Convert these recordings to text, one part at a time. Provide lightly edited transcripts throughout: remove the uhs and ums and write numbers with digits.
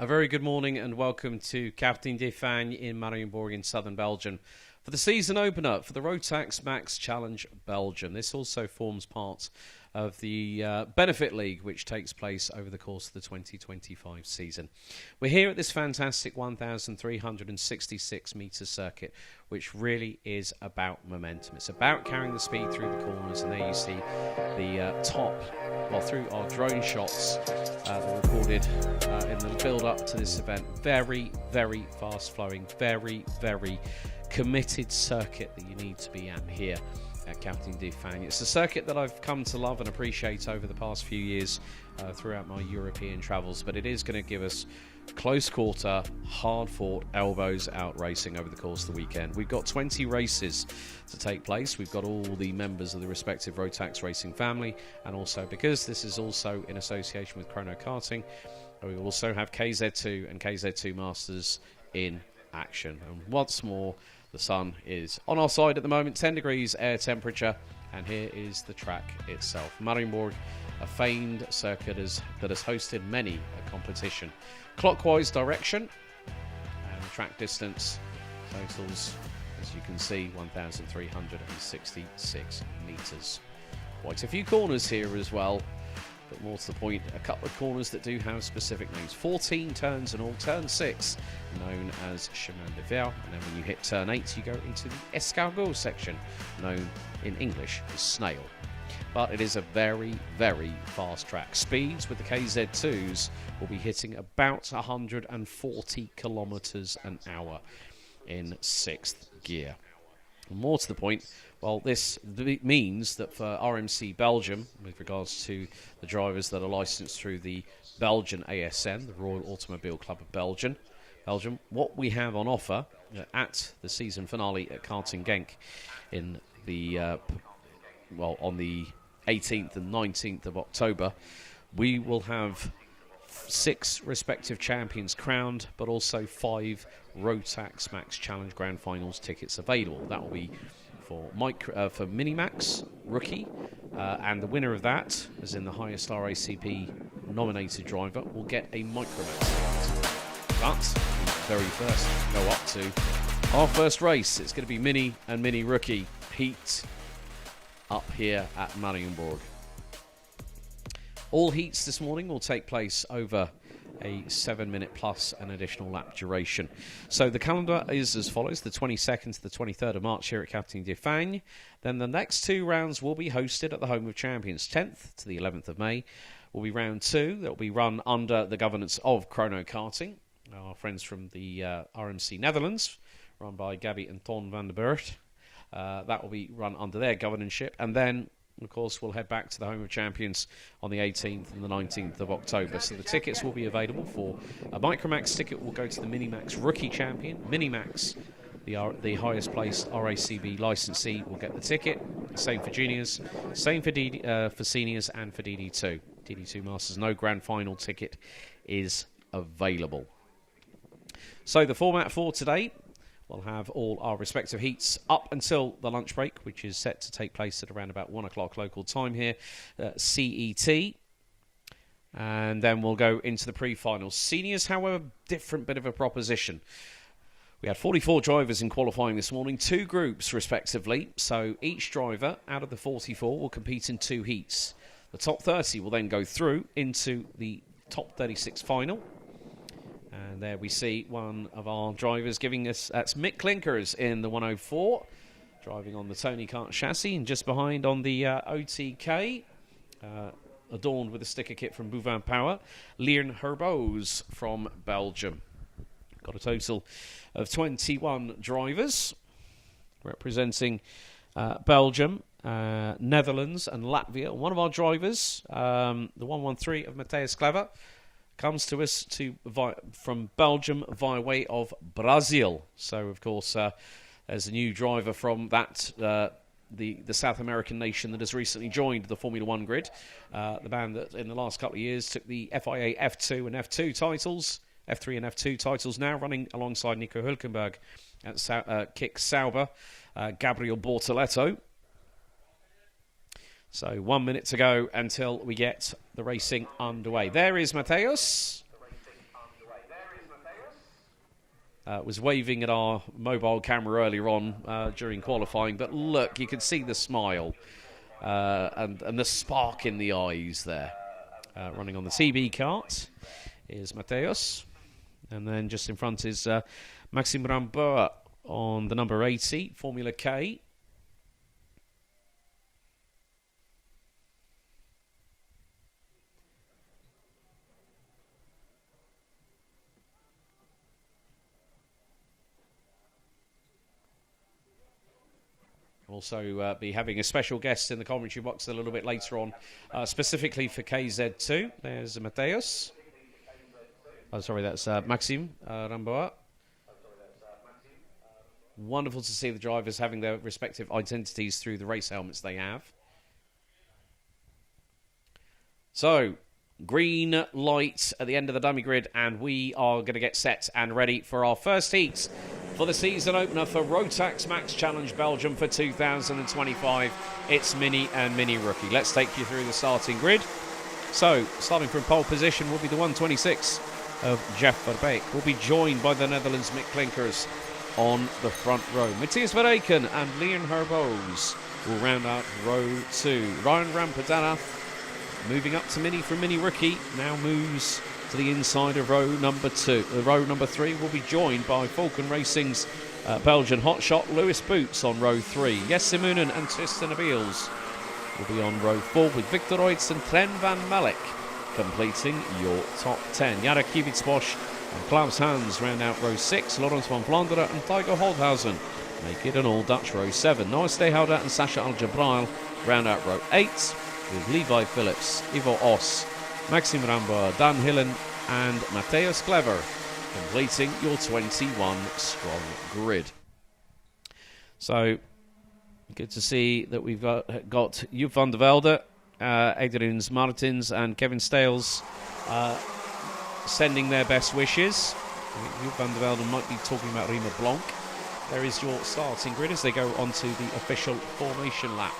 A very good morning and welcome to Karting de Fagnes in Marienborg in southern Belgium for the season opener for the Rotax Max Challenge Belgium. This also forms part of the Benefit League, which takes place over the course of the 2025 season. We're here at this fantastic 1,366 metre circuit, which really is about momentum. It's about carrying the speed through the corners, and there you see the through our drone shots that were recorded in the build-up to this event. Very, very fast-flowing, very, very committed circuit that you need to be at here at Karting de Fagnes. It's a circuit that I've come to love and appreciate over the past few years throughout my European travels, but it is going to give us close quarter, hard-fought, elbows-out racing over the course of the weekend. We've got 20 races to take place. We've got all the members of the respective Rotax racing family, and also because this is also in association with Chrono Karting, we also have KZ2 and KZ2 Masters in action. And once more, the sun is on our side at the moment, 10 degrees air temperature, and here is the track itself. Marienborg, a famed circuit that has hosted many a competition. Clockwise direction, and track distance totals, as you can see, 1,366 metres. Quite a few corners here as well, but more to the point, a couple of corners that do have specific names. 14 turns in all. Turn 6, known as Chemin de Fer, and then when you hit turn 8, you go into the Escargot section, known in English as Snail. But it is a very, very fast track. Speeds with the KZ2s will be hitting about 140 kilometres an hour in 6th gear. More to the point, well, this means that for RMC Belgium, with regards to the drivers that are licensed through the Belgian ASN, the Royal Automobile Club of Belgium, what we have on offer at the season finale at Karting Genk in the on the 18th and 19th of October, we will have 6 respective champions crowned, but also 5 Rotax Max Challenge Grand Finals tickets available. That will be for Minimax Rookie, and the winner of that, as in the highest RACP nominated driver, will get a Micromax ticket. But the very first go up to our first race. It's going to be Mini and Mini Rookie heat up here at Marienborg. All heats this morning will take place over a 7-minute plus an additional lap duration. So the calendar is as follows: the 22nd to the 23rd of March here at Karting de Fagnes. Then the next 2 rounds will be hosted at the Home of Champions. 10th to the 11th of May will be round 2. That will be run under the governance of Chrono Karting, our friends from the RMC Netherlands, run by Gabby and Ton van der Burgt. That will be run under their governorship, and then of course we'll head back to the Home of Champions on the 18th and the 19th of October. So the tickets will be available. For a Micromax ticket will go to the Minimax Rookie Champion. Minimax, the highest placed RACB licensee, will get the ticket. Same for juniors, same for seniors and for DD2. DD2 Masters, no grand final ticket is available. So the format for today: we'll have all our respective heats up until the lunch break, which is set to take place at around about 1 o'clock local time here, CET. And then we'll go into the pre-finals. Seniors, however, different bit of a proposition. We had 44 drivers in qualifying this morning, 2 groups respectively. So each driver out of the 44 will compete in 2 heats. The top 30 will then go through into the top 36 final. And there we see one of our drivers giving us, that's Mick Klinkers in the 104, driving on the Tony Kart chassis, and just behind on the OTK, adorned with a sticker kit from Bouvin Power, Leon Herbos from Belgium. Got a total of 21 drivers representing Belgium, Netherlands and Latvia. One of our drivers, the 113 of Matthias Clever, comes to us from Belgium via way of Brazil. So, of course, there's a new driver from that the South American nation that has recently joined the Formula One grid. The band that in the last couple of years took the FIA F2 and F2 titles, F3 and F2 titles, now running alongside Nico Hülkenberg at Kick Sauber, Gabriel Bortoletto. So 1 minute to go until we get the racing underway. There is Mateus. was waving at our mobile camera earlier on during qualifying, but look, you can see the smile and the spark in the eyes there. Running on the TB kart is Mateus, and then just in front is Maxime Ramboa on the number 80 Formula K. Also be having a special guest in the commentary box a little bit later on, specifically for KZ2. There's Mateus. Oh, sorry, that's Maxime Ramboa. Wonderful to see the drivers having their respective identities through the race helmets they have. So, green light at the end of the dummy grid, and we are going to get set and ready for our first heat for the season opener for Rotax Max Challenge Belgium for 2025. It's Mini and Mini Rookie. Let's take you through the starting grid. So, starting from pole position will be the 126 of Jeff Verbeek. We'll be joined by the Netherlands' Mick Klinkers on the front row. Matthias Verreken and Leon Herboz will round out row 2. Ryan Rampadana, moving up to Mini from Mini Rookie, now moves to the inside of row number 2. Row number 3 will be joined by Falcon Racing's Belgian hotshot Lewis Boots on row 3. Jesse Moonen and Tristan Abiels will be on row 4 with Victor Oitz and Tren van Malek completing your top 10. Jarek Kivitsbosch and Klaus Hans round out row 6. Laurens van Vlaanderen and Tycho Holthausen make it an all-Dutch row 7. Noah Stehouder and Sasha Al-Jabrail round out row 8 with Levi Phillips, Ivo Os, Maxime Ramboa, Dan Hillen and Matthäus Clever completing your 21-strong grid. So, good to see that we've got Joep van der Velde, Adrian Martins and Kevin Stales sending their best wishes. Joep van der Velde might be talking about Rima Blanc. There is your starting grid as they go onto the official formation lap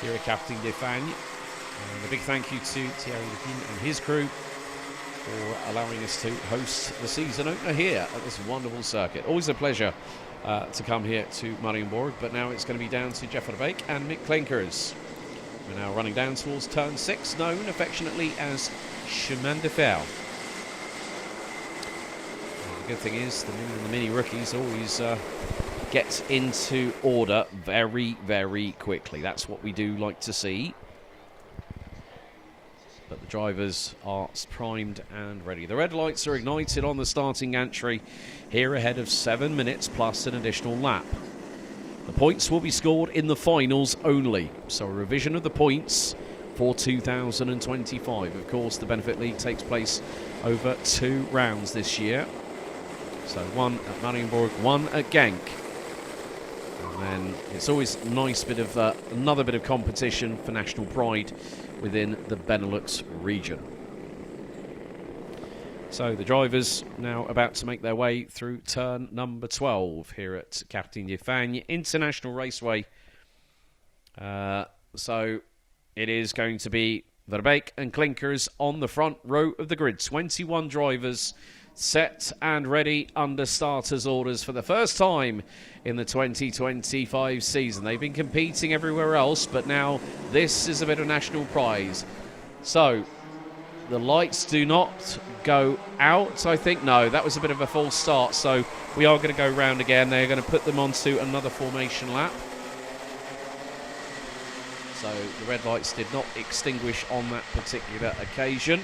here at Karting de Fagnes. And a big thank you to Thierry Levine and his crew for allowing us to host the season opener here at this wonderful circuit. Always a pleasure to come here to Marienborg, but now it's going to be down to Jeff Verbeek and Mick Klinkers. We're now running down towards turn 6, known affectionately as Chemin de Fer. The good thing is the mini rookies always get into order very, very quickly. That's what we do like to see. But the drivers are primed and ready. The red lights are ignited on the starting gantry here ahead of 7 minutes plus an additional lap. The points will be scored in the finals only. So a revision of the points for 2025. Of course, the Benefit League takes place over 2 rounds this year. So 1 at Marienborg, 1 at Genk. And then it's always a nice bit of another bit of competition for national pride within the Benelux region. So the drivers now about to make their way through turn number 12 here at Karting de Fagnes International Raceway. So it is going to be Verbeek and Klinkers on the front row of the grid. 21 drivers set and ready under starters orders for the first time in the 2025 season. They've been competing everywhere else, but now this is a bit of national prize. So the lights do not go out, I think. No, that was a bit of a false start, so we are going to go round again. They're going to put them onto another formation lap. So the red lights did not extinguish on that particular occasion.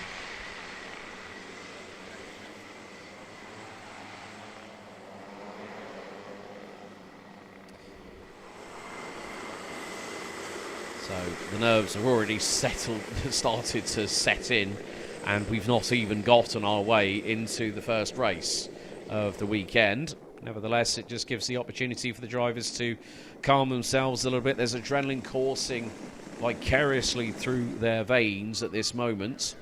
So the nerves have already started to set in, and we've not even gotten our way into the first race of the weekend. Nevertheless, it just gives the opportunity for the drivers to calm themselves a little bit. There's adrenaline coursing vicariously through their veins at this moment.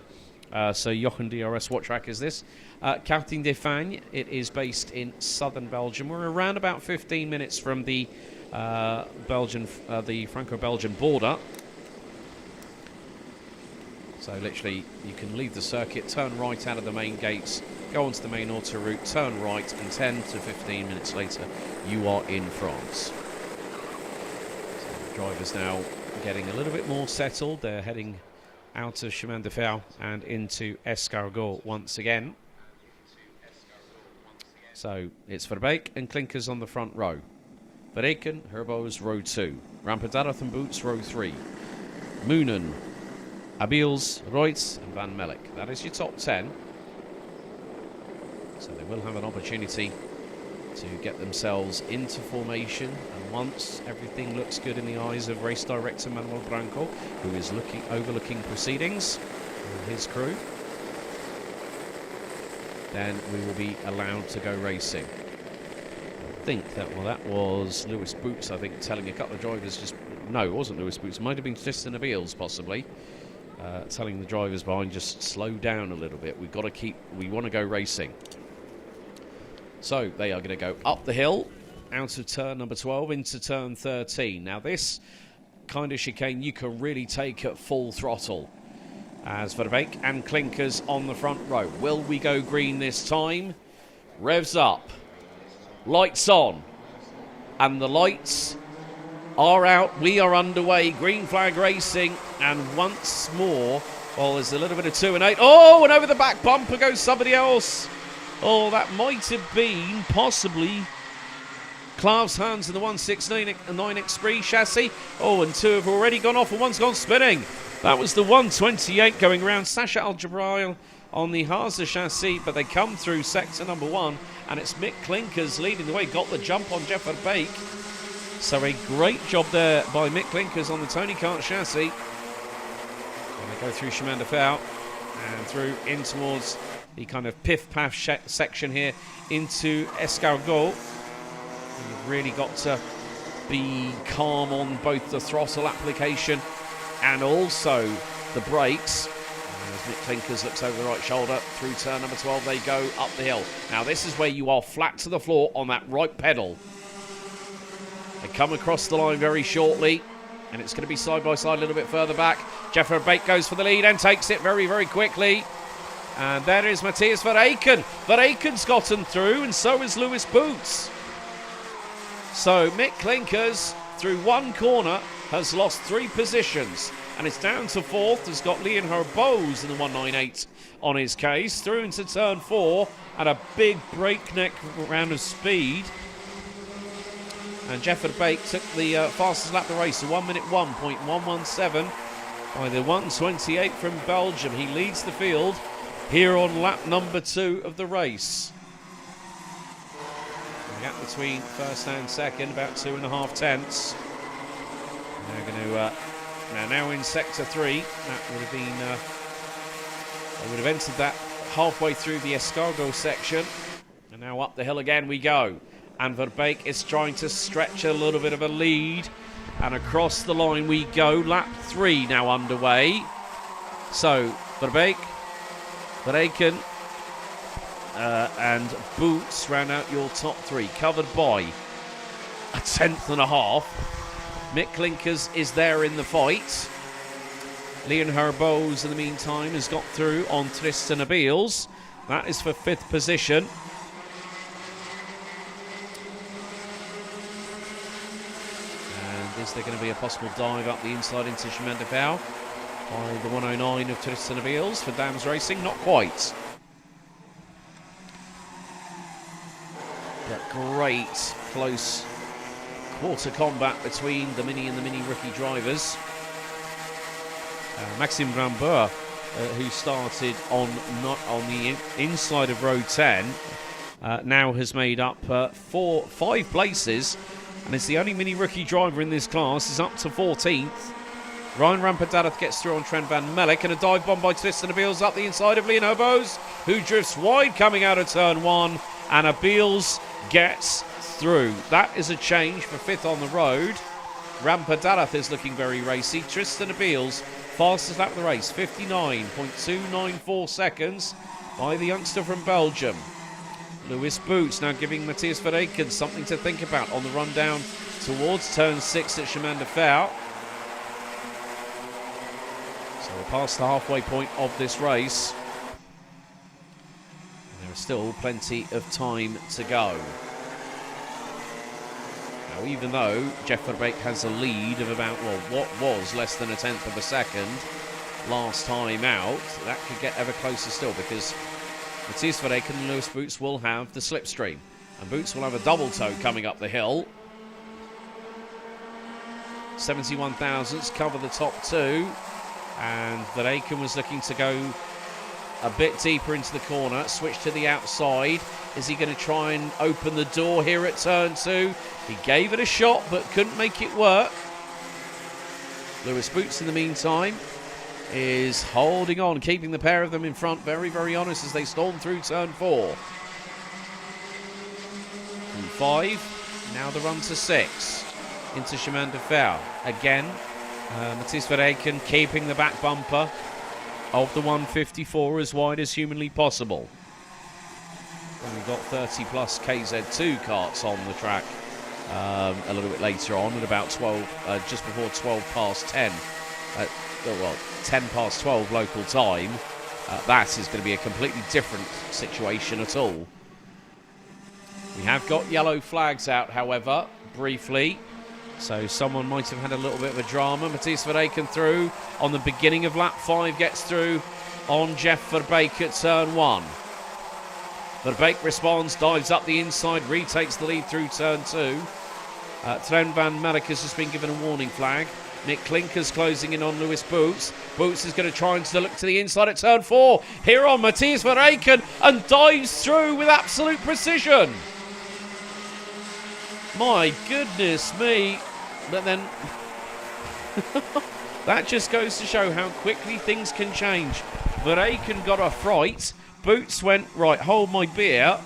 So Jochen DRS, what track is this? Karting de Fagnes. It is based in southern Belgium. We're around about 15 minutes from the the Franco-Belgian border. So literally, you can leave the circuit, turn right out of the main gates, go onto the main auto route, turn right, and 10 to 15 minutes later, you are in France. So the drivers now getting a little bit more settled. They're heading out of Chemin de Fer and into Escargot once again. So it's Verbeek and Klinkers on the front row. Verreken, Herbos, row 2. Rampedareth and Boots, row 3. Moonen, Abiels, Reutz and Van Melk. That is your top 10. So they will have an opportunity to get themselves into formation, and once everything looks good in the eyes of race director Manuel Branco, who is overlooking proceedings with his crew, then we will be allowed to go racing. I think that, well, that was Lewis Boots, I think, telling a couple of drivers just... No, it wasn't Lewis Boots. It might have been Tristan Abiels, possibly. Telling the drivers behind, just slow down a little bit. We want to go racing. So they are going to go up the hill, out of turn number 12 into turn 13. Now this kind of chicane you can really take at full throttle. As Verbeek and Klinkers on the front row. Will we go green this time? Revs up. Lights on. And the lights are out. We are underway. Green flag racing. And once more, well, there's a little bit of 2 and 8. Oh, and over the back bumper goes somebody else. Oh, that might have been possibly Klaus Hans in the 169 Esprit chassis. Oh, and 2 have already gone off and 1's gone spinning. That was the 128 going around. Sasha Al-Jabrail on the Haza chassis, but they come through sector number 1, and it's Mick Klinkers leading the way. Got the jump on Jeff Verbeek. So a great job there by Mick Klinkers on the Tony Kart chassis. And they go through Chemin de Fer and through in towards the kind of piff-paff section here into Escargot. You've really got to be calm on both the throttle application and also the brakes. As Mick Klinkers looks over the right shoulder, through turn number 12 they go up the hill. Now this is where you are flat to the floor on that right pedal. They come across the line very shortly, and it's going to be side by side a little bit further back. Jeff Verbeek goes for the lead and takes it very, very quickly. And there is Matthias Verreken. Verreken's gotten through, and so is Lewis Boots. So Mick Klinkers, through one corner, has lost 3 positions. And it's down to 4th. Has got Leon Herbos in the 198 on his case. Through into turn 4 at a big breakneck round of speed. And Jeff Verbeek took the fastest lap of the race, a 1 minute 1.117 by the 128 from Belgium. He leads the field here on lap number 2 of the race. The gap between first and second, about 2.5 tenths. Now in sector 3, that would have been, they would have entered that halfway through the Escargot section. And now up the hill again we go. And Verbeek is trying to stretch a little bit of a lead. And across the line we go. Lap 3 now underway. So Verbeek, Verreken and Boots round out your top 3, covered by 1/10.5. Mick Klinkers is there in the fight. Leon Herbos in the meantime has got through on Tristan Abiels. That is for 5th position. And is there going to be a possible dive up the inside into Chemin de Fer by the 109 of Tristan Abiels for Dams Racing? Not quite. But great close quarter combat between the Mini and the Mini rookie drivers. Maxime Brambeur, who started on the inside of row 10, now has made up 5 places, and is the only Mini rookie driver in this class. Is up to 14th. Ryan Rampedareth gets through on Trent Van Melk, and a dive bomb by Tristan Abiels up the inside of Leon Herbos, who drifts wide coming out of turn 1, and Abiels gets through. That is a change for 5th on the road. Rampedareth is looking very racy. Tristan Abiels, fastest lap of the race, 59.294 seconds by the youngster from Belgium. Lewis Boots now giving Matthias Verreken something to think about on the run down towards turn 6 at Chemin de Fer. So So we're past the halfway point of this race. And there is still plenty of time to go. Now, even though Jeff Verbeek has a lead of about, well, what was less than 1/10 of a second last time out, that could get ever closer still, because Matthias Verbeek and Lewis Boots will have the slipstream. And Boots will have a double toe coming up the hill. 71 thousandths cover the top two. And Verbeek was looking to go a bit deeper into the corner, switch to the outside. Is he going to try and open the door here at turn 2? He gave it a shot, but couldn't make it work. Lewis Boots, in the meantime, is holding on, keeping the pair of them in front very, very honest as they storm through turn 4. From 5, now the run to 6, into Chemin de Fer. Again, Matthias Verbeek keeping the back bumper of the 154 as wide as humanly possible. And we've got 30 plus KZ2 karts on the track a little bit later on at about 12, just before 12 past 10. Well, 10 past 12 local time. That is going to be a completely different situation at all. We have got yellow flags out, however, briefly. So someone might have had a little bit of a drama. Matthias Verbeek through on the beginning of lap 5, gets through on Jeff Verbeek at turn 1. Verbeek responds, dives up the inside, retakes the lead through turn 2. Tren van Merk has just been given a warning flag. Nick Klinker's closing in on Lewis Boots. Boots is going to try and look to the inside at turn 4. Here on Matthias Verbeek and dives through with absolute precision. My goodness me. But then that just goes to show how quickly things can change. Verbeek got a fright. Boots went, right, hold my beer.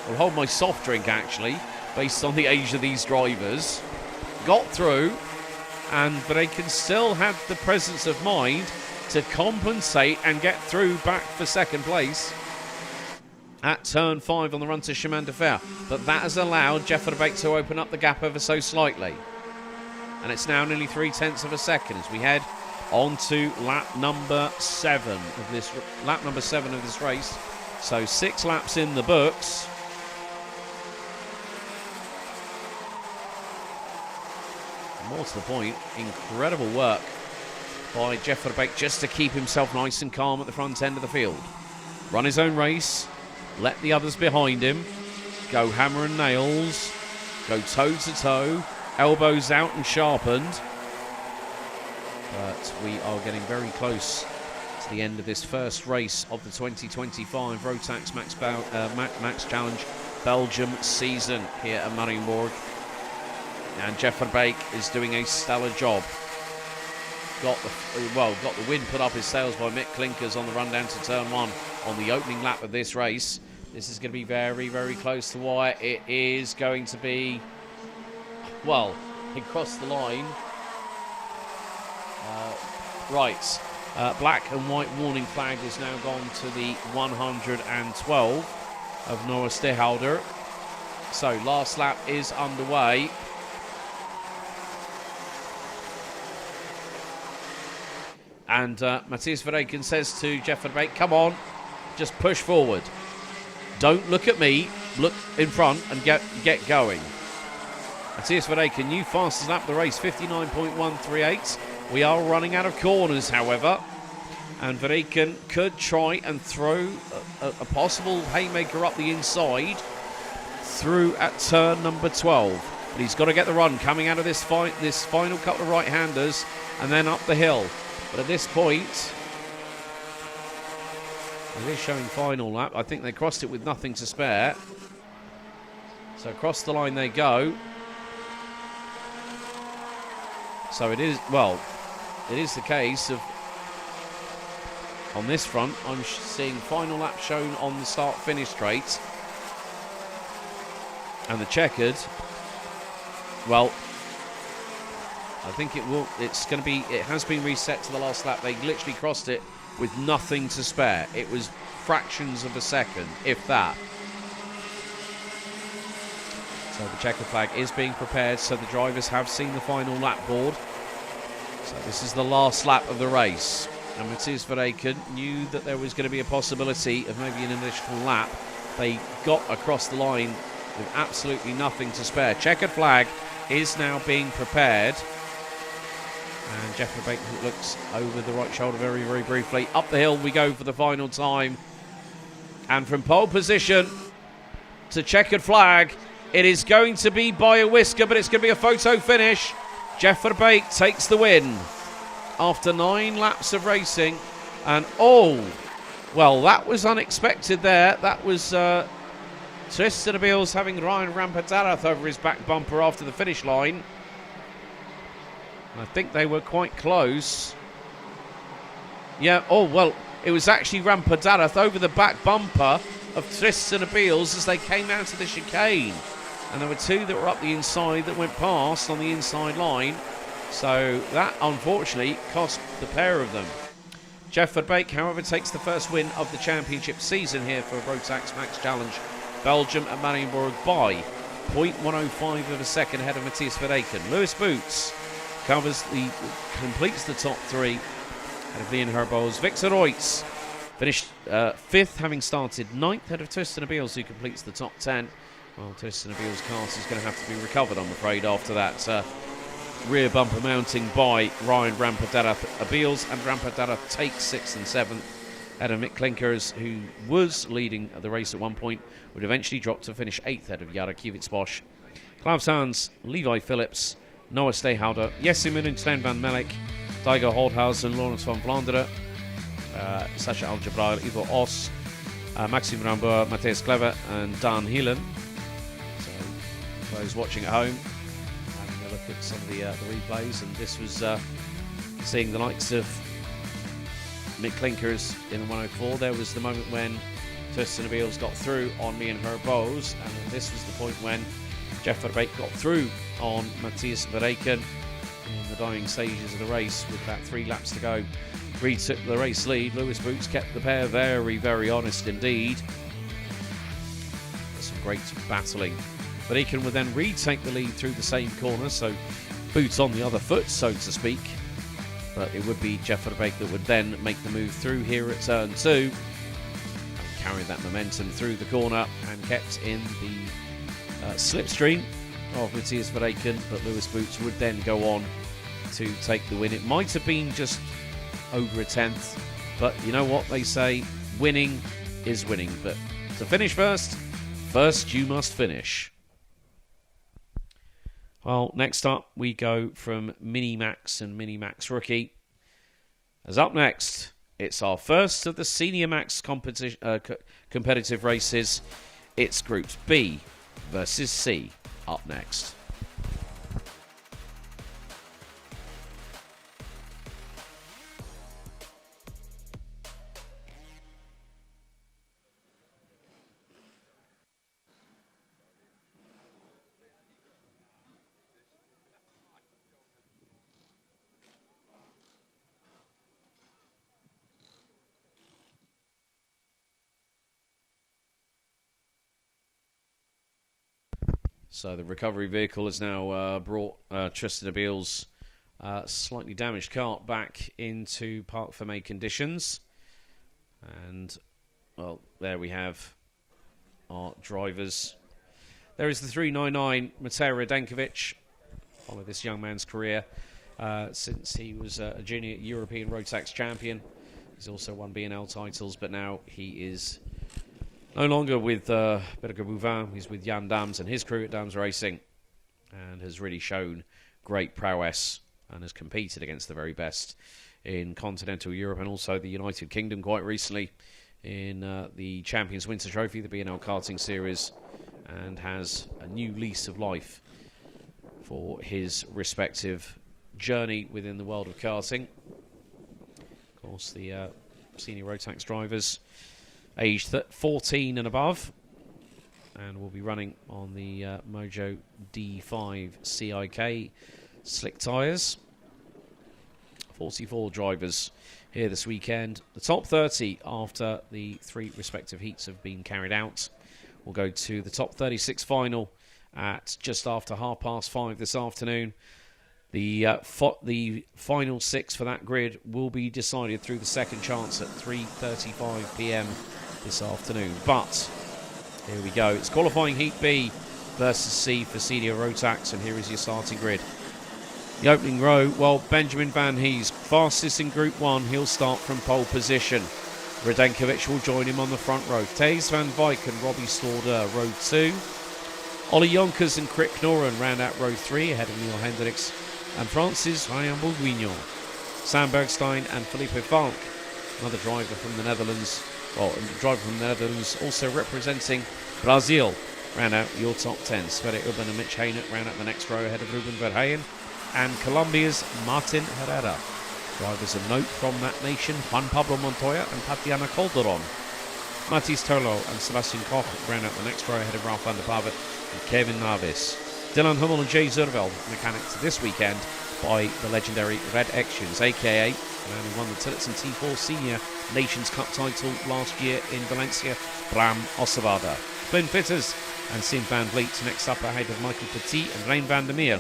Or hold my soft drink, actually, based on the age of these drivers. Got through. And Verbeek still had the presence of mind to compensate and get through back for second place at turn 5 on the run to Chemin de Fer. But that has allowed Jeff Verbeek to open up the gap ever so slightly. And it's now nearly 0.3 of a second as we head on to lap number 7 of this race. So 6 laps in the books. More to the point, incredible work by Jeff Verbeek just to keep himself nice and calm at the front end of the field. Run his own race, let the others behind him go hammer and nails, go toe to toe, elbows out and sharpened. But we are getting very close to the end of this first race of the 2025 Rotax Max Challenge Belgium season here at Marienborg. And Jeff Verbeek is doing a stellar job. Got the wind put up his sails by Mick Klinkers on the run down to turn 1 on the opening lap of this race. This is going to be very, very close to wire. It is going to be, well, he crossed the line. Right. Black and white warning flag has now gone to the 112 of Nora Stehalder. So last lap is underway. And Matthias Verbeek says to Jeff Verbeek, come on, just push forward. Don't look at me, look in front and get going. Matthias Verbeek, new fastest lap of the race, 59.138. We are running out of corners, however. And Verbeek could try and throw a possible haymaker up the inside through at turn number 12. But he's got to get the run coming out of this final couple of right-handers and then up the hill. But at this point, it is showing final lap. I think they crossed it with nothing to spare. So across the line they go. So it is, well, it is the case of, on this front, I'm seeing final lap shown on the start-finish straight. And the checkered, well, I think it has been reset to the last lap. They literally crossed it with nothing to spare. It was fractions of a second, if that. So the checker flag is being prepared, so the drivers have seen the final lap board. So this is the last lap of the race. And Matthias Verreken knew that there was going to be a possibility of maybe an additional lap. They got across the line with absolutely nothing to spare. Checkered flag is now being prepared. And Jeff Verreken looks over the right shoulder very, very briefly. Up the hill we go for the final time. And from pole position to checkered flag, it is going to be by a whisker, but it's going to be a photo finish. Jeff Verreken takes the win after 9 laps of racing. And well, that was unexpected there. That was Tristan Abeels having Ryan Rampadarath over his back bumper after the finish line. I think they were quite close. Yeah, well, it was actually Rampadarath over the back bumper of Tristan Abeels as they came out to the chicane. And there were 2 that were up the inside that went past on the inside line. So that, unfortunately, cost the pair of them. Jeff Verreken, however, takes the first win of the championship season here for Rotax Max Challenge Belgium at Marienburg by 0.105 of a second ahead of Matthias Verreken. Lewis Boots completes the top 3 ahead of Leon Herboz. Victor Reutz finished 5th, having started 9th ahead of Tristan Abeels, who completes the top 10. Well, Tristan Abeels' cart is going to have to be recovered, I'm afraid, after that rear bumper mounting by Ryan Rampadarath. Abeels and Rampadarath take 6th and 7th. Ahead of Mick Klinkers, who was leading the race at one point, would eventually drop to finish 8th ahead of Jara Kiewicz-Bosch. Klaus Hans, Levi Phillips, Noah Steyhouder, Jesse Munin, Sven van Melk, Daigo Holdhausen, Lawrence van Vlaanderen, Sasha Algebrail, Ivo Os, Maxime Rambour, Matthias Clever, and Dan Heelan. So, those watching at home, having a look at some of the replays, and this was seeing the likes of Mick Klinkers in the 104. There was the moment when Tristan Abeels got through on me and Herboz, and then this was the point when Jeff Verreken got through on Matthias Verreken in the dying stages of the race with about 3 laps to go. Reed took the race lead. Lewis Boots kept the pair very, very honest indeed. Some great battling. Verreken would then retake the lead through the same corner, so Boots on the other foot, so to speak. But it would be Jeff Verreken that would then make the move through here at turn 2 and carry that momentum through the corner and kept in the slipstream of Matthias Verreken, but Lewis Boots would then go on to take the win. It might have been just over a 10th, but you know what they say, winning is winning. But to finish first you must finish. Well, next up we go from Mini Max and Mini Max Rookie. As up next, it's our first of the Senior Max competitive races. It's Groups B versus C up next. So the recovery vehicle has now brought Tristan Abeels' slightly damaged cart back into Parc Fermé conditions. And, well, there we have our drivers. There is the 399 Matej Radenkovic. Follow this young man's career since he was a junior European Rotax champion. He's also won B&L titles, but now he is no longer with Berger Bouvin. He's with Jan Dams and his crew at Dams Racing, and has really shown great prowess and has competed against the very best in continental Europe and also the United Kingdom quite recently in the Champions Winter Trophy, the B&L Karting Series, and has a new lease of life for his respective journey within the world of karting. Of course, the senior Rotax drivers aged 14 and above, and will be running on the Mojo D5 CIK slick tyres. 44 drivers here this weekend. The top 30, after the 3 respective heats have been carried out, will go to the top 36 final at just after 5:30 this afternoon. The final 6 for that grid will be decided through the second chance at 3:35 p.m. this afternoon. But here we go. It's qualifying Heat B versus C for senior Rotax, and here is your starting grid. The opening row, well, Benjamin Van Hees, fastest in Group 1. He'll start from pole position. Radenkovic will join him on the front row. Thijs van Wijk and Robbie Slaughter, row 2. Ollie Jonkers and Krik Noren round out row 3, ahead of Neil Hendricks and Francis Ryan Bourguignon. Sam Bergstein and Felipe Falk, another driver from the Netherlands. Well, a driver from the Netherlands, also representing Brazil. Round out your top 10. Sverre Ubben and Mitch Haynett round out the next row, ahead of Ruben Verheyen and Colombia's Martin Herrera. Drivers of note from that nation, Juan Pablo Montoya and Tatiana Calderon. Mathis Turlo and Sebastian Koch round out the next row, ahead of Ralf van der Pavet and Kevin Navis. Dylan Hummel and Jay Zurveld, mechanics this weekend by the legendary Red Actions, a.k.a. the man who won the Tillotson T4 Senior Nations Cup title last year in Valencia, Bram Ossevada. Flynn Fitters and Sim van Vliet next up, ahead of Michael Petit and Rein van der Meer.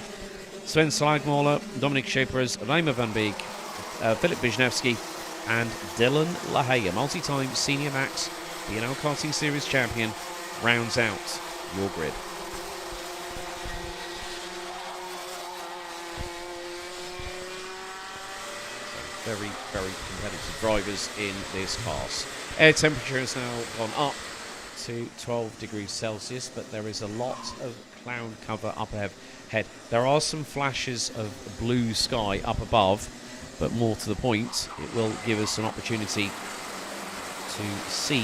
Sven Slagmoller, Dominic Schapers, Reimer van Beek, Philip Wisniewski and Dylan LaHaye, a multi-time Senior Max B&L Karting Series champion, rounds out your grid. Very, very competitive drivers in this class. Air temperature has now gone up to 12 degrees Celsius, but there is a lot of cloud cover up ahead. There are some flashes of blue sky up above, but more to the point, it will give us an opportunity to see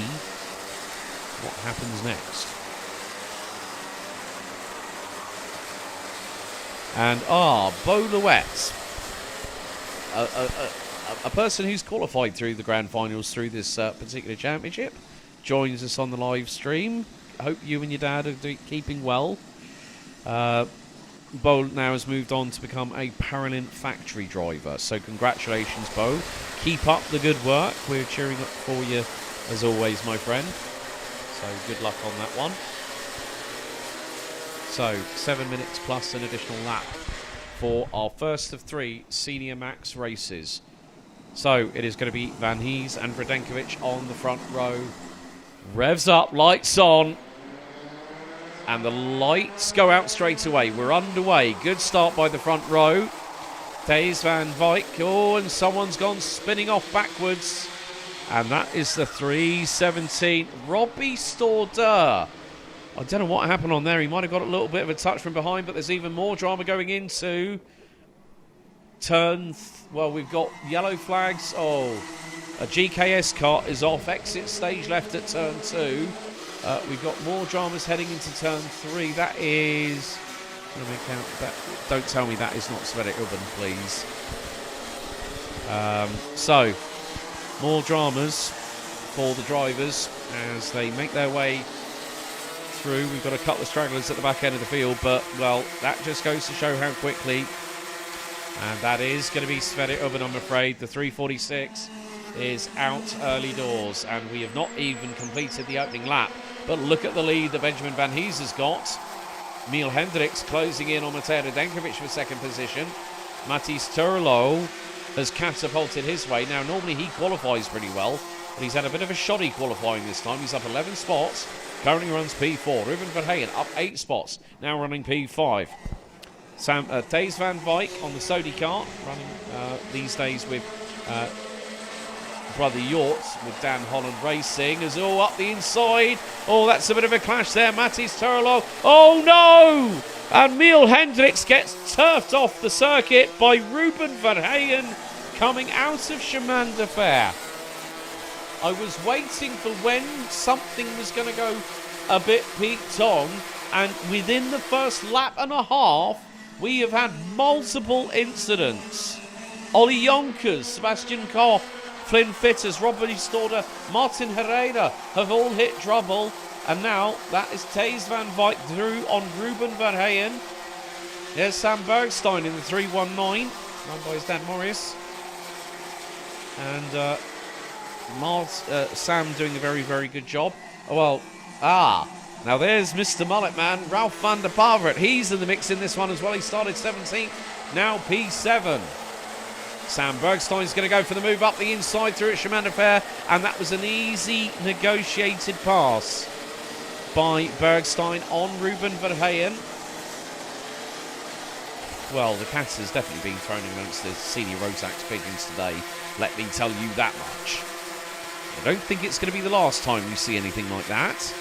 what happens next. And Beau Louette, a person who's qualified through the grand finals through this particular championship, joins us on the live stream. I hope you and your dad are keeping well. Beau now has moved on to become a Paralympic factory driver. So congratulations, Beau. Keep up the good work. We're cheering up for you as always, my friend. So good luck on that one. So 7 minutes plus an additional lap for our first of 3 Senior Max races. So it is going to be Van Hees and Radenkovic on the front row. Revs up, lights on. And the lights go out straight away. We're underway. Good start by the front row. Thijs van Wijk. Oh, and someone's gone spinning off backwards. And that is the 317. Robbie Slaughter. I don't know what happened on there. He might have got a little bit of a touch from behind, but there's even more drama going into turn. Well, we've got yellow flags. Oh, a GKS car is off. Exit stage left at turn 2. We've got more dramas heading into turn 3. That is... Let me count that. Don't tell me that is not Sverre Ubben, please. So, more dramas for the drivers as they make their way through. We've got a couple of stragglers at the back end of the field, but, well, that just goes to show how quickly. And that is going to be Sverre Ubben, I'm afraid. The 346 is out early doors, and we have not even completed the opening lap. But look at the lead that Benjamin Van Hees has got. Neil Hendricks closing in on Matej Radenkovic for second position. Mathis Turlo has catapulted his way. Now, normally he qualifies pretty well, but he's had a bit of a shoddy qualifying this time. He's up 11 spots, currently runs P4. Ruben Verheyen up 8 spots, now running P5. Thijs van Wijk on the Sodi kart, running these days with Brother Yort, with Dan Holland Racing, is all up the inside. Oh, that's a bit of a clash there. Mathis Turlo. Oh no! And Neil Hendricks gets turfed off the circuit by Ruben Verheyen coming out of Chemin de Fer. I was waiting for when something was going to go a bit peaked on, and within the first lap and a half, we have had multiple incidents. Ollie Jonkers, Sebastian Koch, Flynn Fitters, Robbie Slaughter, Martin Herrera have all hit trouble. And now that is Thijs van Wijk through on Ruben Verheyen. There's Sam Bergstein in the 319, run by his dad Maurice. And Sam doing a very, very good job. Oh, well, now there's Mr. Mullet Man, Ralf van der Pavet. He's in the mix in this one as well. He started 17th, now P7. Sam Bergstein's going to go for the move up the inside through at Chemin de Fer, and that was an easy negotiated pass by Bergstein on Ruben Verheyen. Well, the cat has definitely been thrown amongst the senior Rotax pigeons today, let me tell you that much. I don't think it's going to be the last time we see anything like that.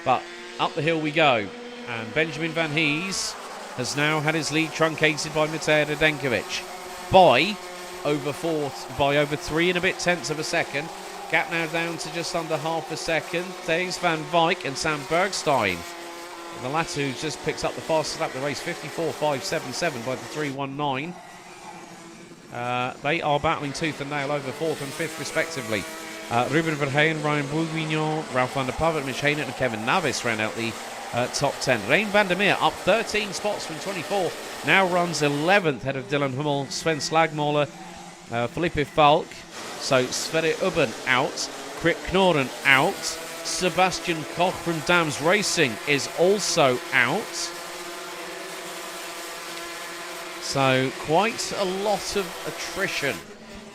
But up the hill we go, and Benjamin Van Hees has now had his lead truncated by Matej Radenkovic by over 3 and a bit tenths of a second. Gap now down to just under half a second. There's Van Wyk and Sam Bergstein. And the latter who just picks up the fastest lap of the race, 54.577 by the 3:19. They are battling tooth and nail over 4th and 5th respectively. Ruben Verheyen, Ryan Bourguignon, Ralph van der Pavet, Mitch Haynett and Kevin Navis round out the top 10. Rein van der Meer up 13 spots from 24. Now runs 11th ahead of Dylan Hummel, Sven Slagmoller, Felipe Falk. So Sverre Ubben out. Krit Knoren out. Sebastian Koch from Dams Racing is also out. So quite a lot of attrition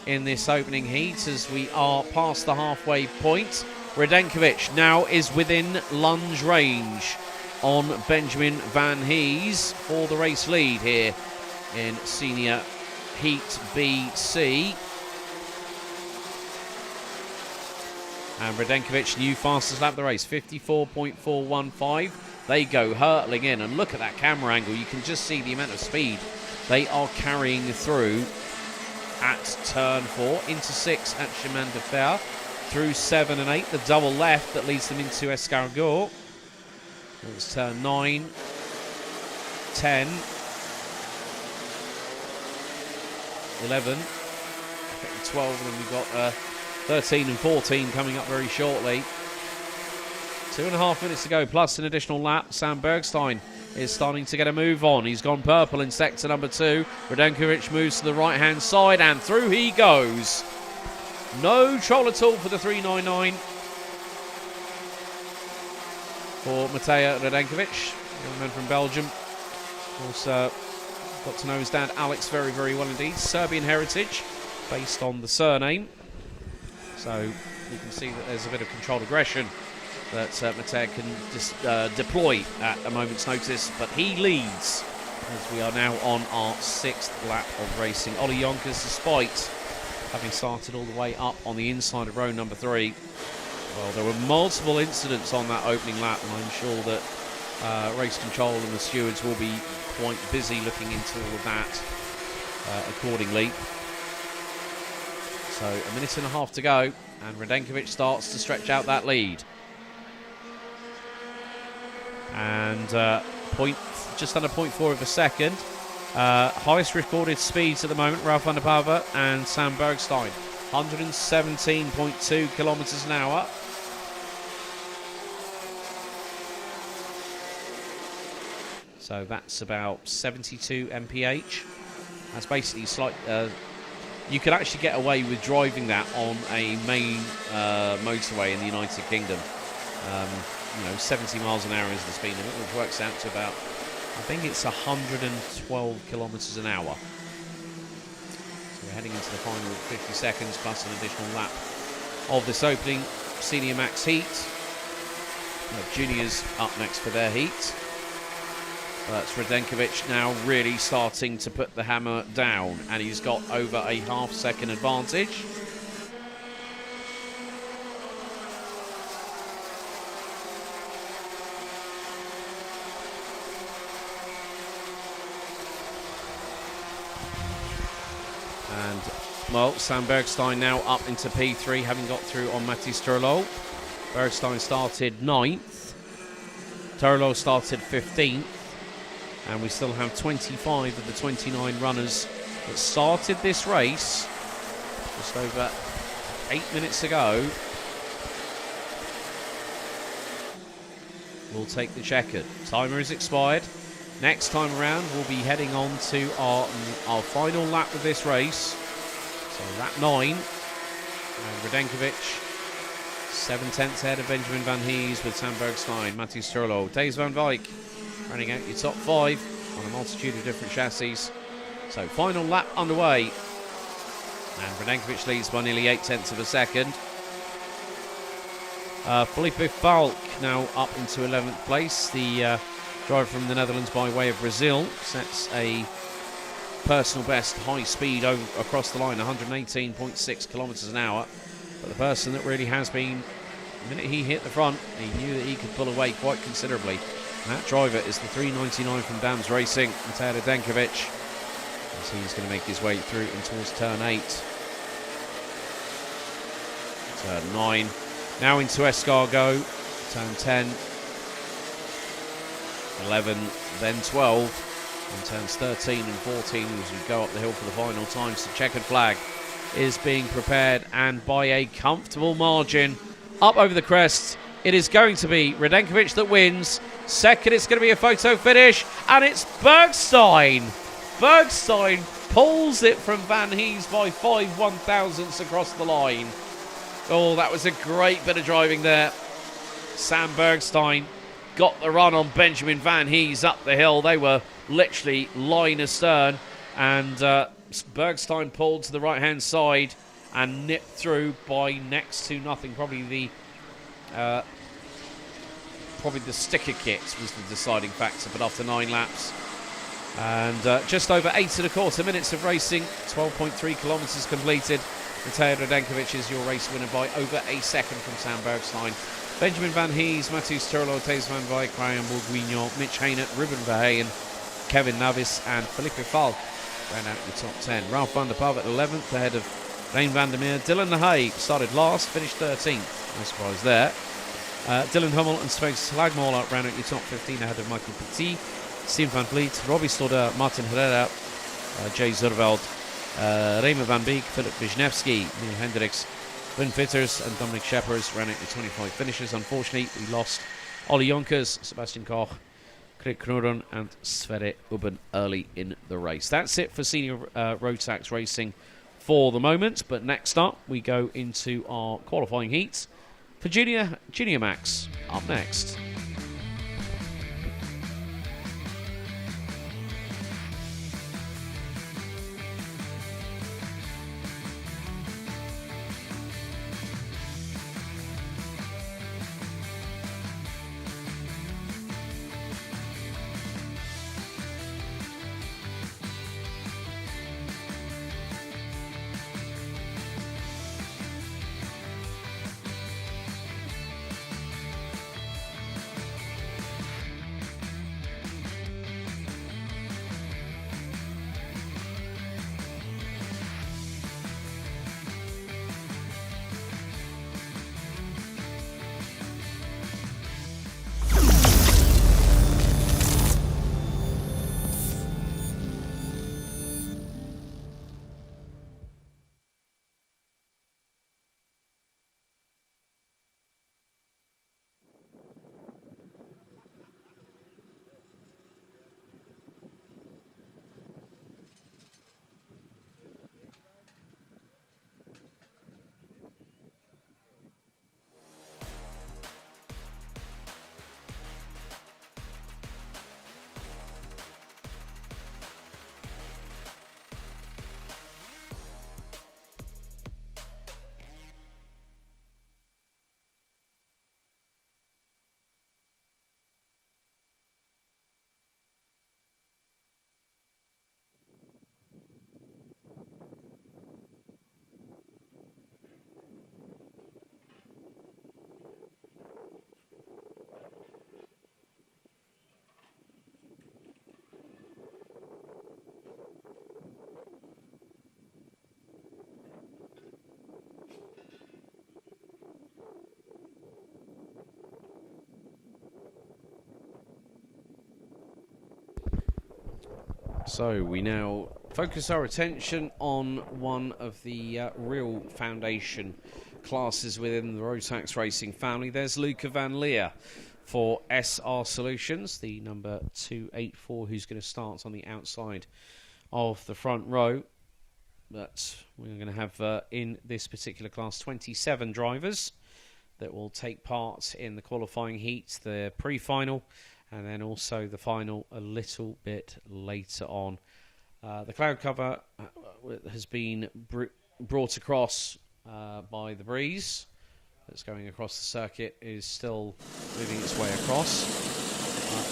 in this opening heat as we are past the halfway point. Radenkovic now is within lunge range on Benjamin Van Hees for the race lead here in Senior Heat BC. And Radenkovic, new fastest lap of the race, 54.415. They go hurtling in, and look at that camera angle. You can just see the amount of speed they are carrying through at turn 4, into 6 at Chemin de Fer, through 7 and 8, the double left that leads them into Escargot. It's turn 9, 10, 11, 12, and then we've got 13 and 14 coming up very shortly. 2.5 minutes to go, plus an additional lap. Sam Bergstein is starting to get a move on. He's gone purple in sector number 2. Radenkovic moves to the right-hand side, and through he goes. No troll at all for the 3:99 for Matej Radenkovic, young man from Belgium. Of course, got to know his dad Alex very, very well indeed. Serbian heritage, based on the surname. So you can see that there's a bit of controlled aggression that Matej can deploy at a moment's notice, but he leads as we are now on our 6th lap of racing. Ollie Yonkers, despite having started all the way up on the inside of row number 3, well, there were multiple incidents on that opening lap, and I'm sure that race control and the stewards will be quite busy looking into all of that accordingly. So 1.5 minutes to go, and Radenkovic starts to stretch out that lead. And just under 0.4 of a second. Highest recorded speeds at the moment, Ralph van der Pavet and Sam Bergstein. 117.2 kilometres an hour. So that's about 72 mph. That's basically slight. You could actually get away with driving that on a main motorway in the United Kingdom. 70 miles an hour is the speed limit, which works out to about, I think it's 112 kilometres an hour. So we're heading into the final 50 seconds plus an additional lap of this opening Senior Max heat. Juniors up next for their heat. But Radenkovic now really starting to put the hammer down, and he's got over a half-second advantage. And, well, Sam Bergstein now up into P3, having got through on Mathis Turlot. Bergstein started 9th. Turlot started 15th. And we still have 25 of the 29 runners that started this race. Just over 8 minutes to go. We'll take the checkered. Timer is expired. Next time around, we'll be heading on to our final lap of this race. So lap 9. And Radenkovic, 7/10 ahead of Benjamin Van Hees with Sam Bergstein, Mathis Turlot, Thijs van Wyk. Running out your top 5. on a multitude of different chassis. So final lap underway. And Radenkovic leads by nearly 0.8 of a second. Felipe Falk now up into 11th place. The driver from the Netherlands by way of Brazil sets a personal best high speed across the line, 118.6 kilometres an hour. But the person that really has been, the minute he hit the front, he knew that he could pull away quite considerably. And that driver is the 399 from Dams Racing, Matej Radenkovic, as he's going to make his way through in towards turn 8. Turn 9. Now into Escargot, turn 10, 11, then 12, and turns 13 and 14 as we go up the hill for the final time. So checkered flag is being prepared, and by a comfortable margin, up over the crest, it is going to be Radenkovic that wins. Second, it's going to be a photo finish, and it's Bergstein. Bergstein pulls it from Van Hees by 5 1/1000ths across the line. Oh, that was a great bit of driving there. Sam Bergstein got the run on Benjamin Van Hees up the hill. They were literally line astern, and Bergstein pulled to the right-hand side and nipped through by next to nothing. Probably the sticker kit was the deciding factor, but after 9 laps and just over 8.25 minutes of racing, 12.3 kilometres completed, Matej Radenkovic is your race winner by over a second from Sam Bergstein. Benjamin Van Hees, Matheus Turlo, Thijs van Wijk, Brian Bourguignon, Mitch Haynett, Ruben Verheyen, Kevin Navis and Felipe Falk ran out in the top 10. Ralph van der Pav at 11th ahead of Rein van der Meer. Dylan Nahay started last, finished 13th. No surprise there. Dylan Hummel and Sven Slagmola ran out in the top 15 ahead of Michael Petit, Steve van Vliet, Robbie Stoddard, Martin Herrera, Jay Zurveld, Raymond van Beek, Philip Wisniewski, Neil Hendricks, Vin Vitters and Dominic Sheppers ran out with 25 finishes. Unfortunately, we lost Ollie Jonkers, Sebastian Koch, Craig Knurren and Sverre Ubben early in the race. That's it for senior road tax racing for the moment. But next up, we go into our qualifying heats for Junior Max. Up next. So we now focus our attention on one of the real foundation classes within the road tax racing family. There's Luca van Leer for SR Solutions, the number 284, who's going to start on the outside of the front row. But we're going to have in this particular class 27 drivers that will take part in the qualifying heat, the pre-final, and then also the final a little bit later on. The cloud cover has been brought across by the breeze that's going across the circuit, is still moving its way across.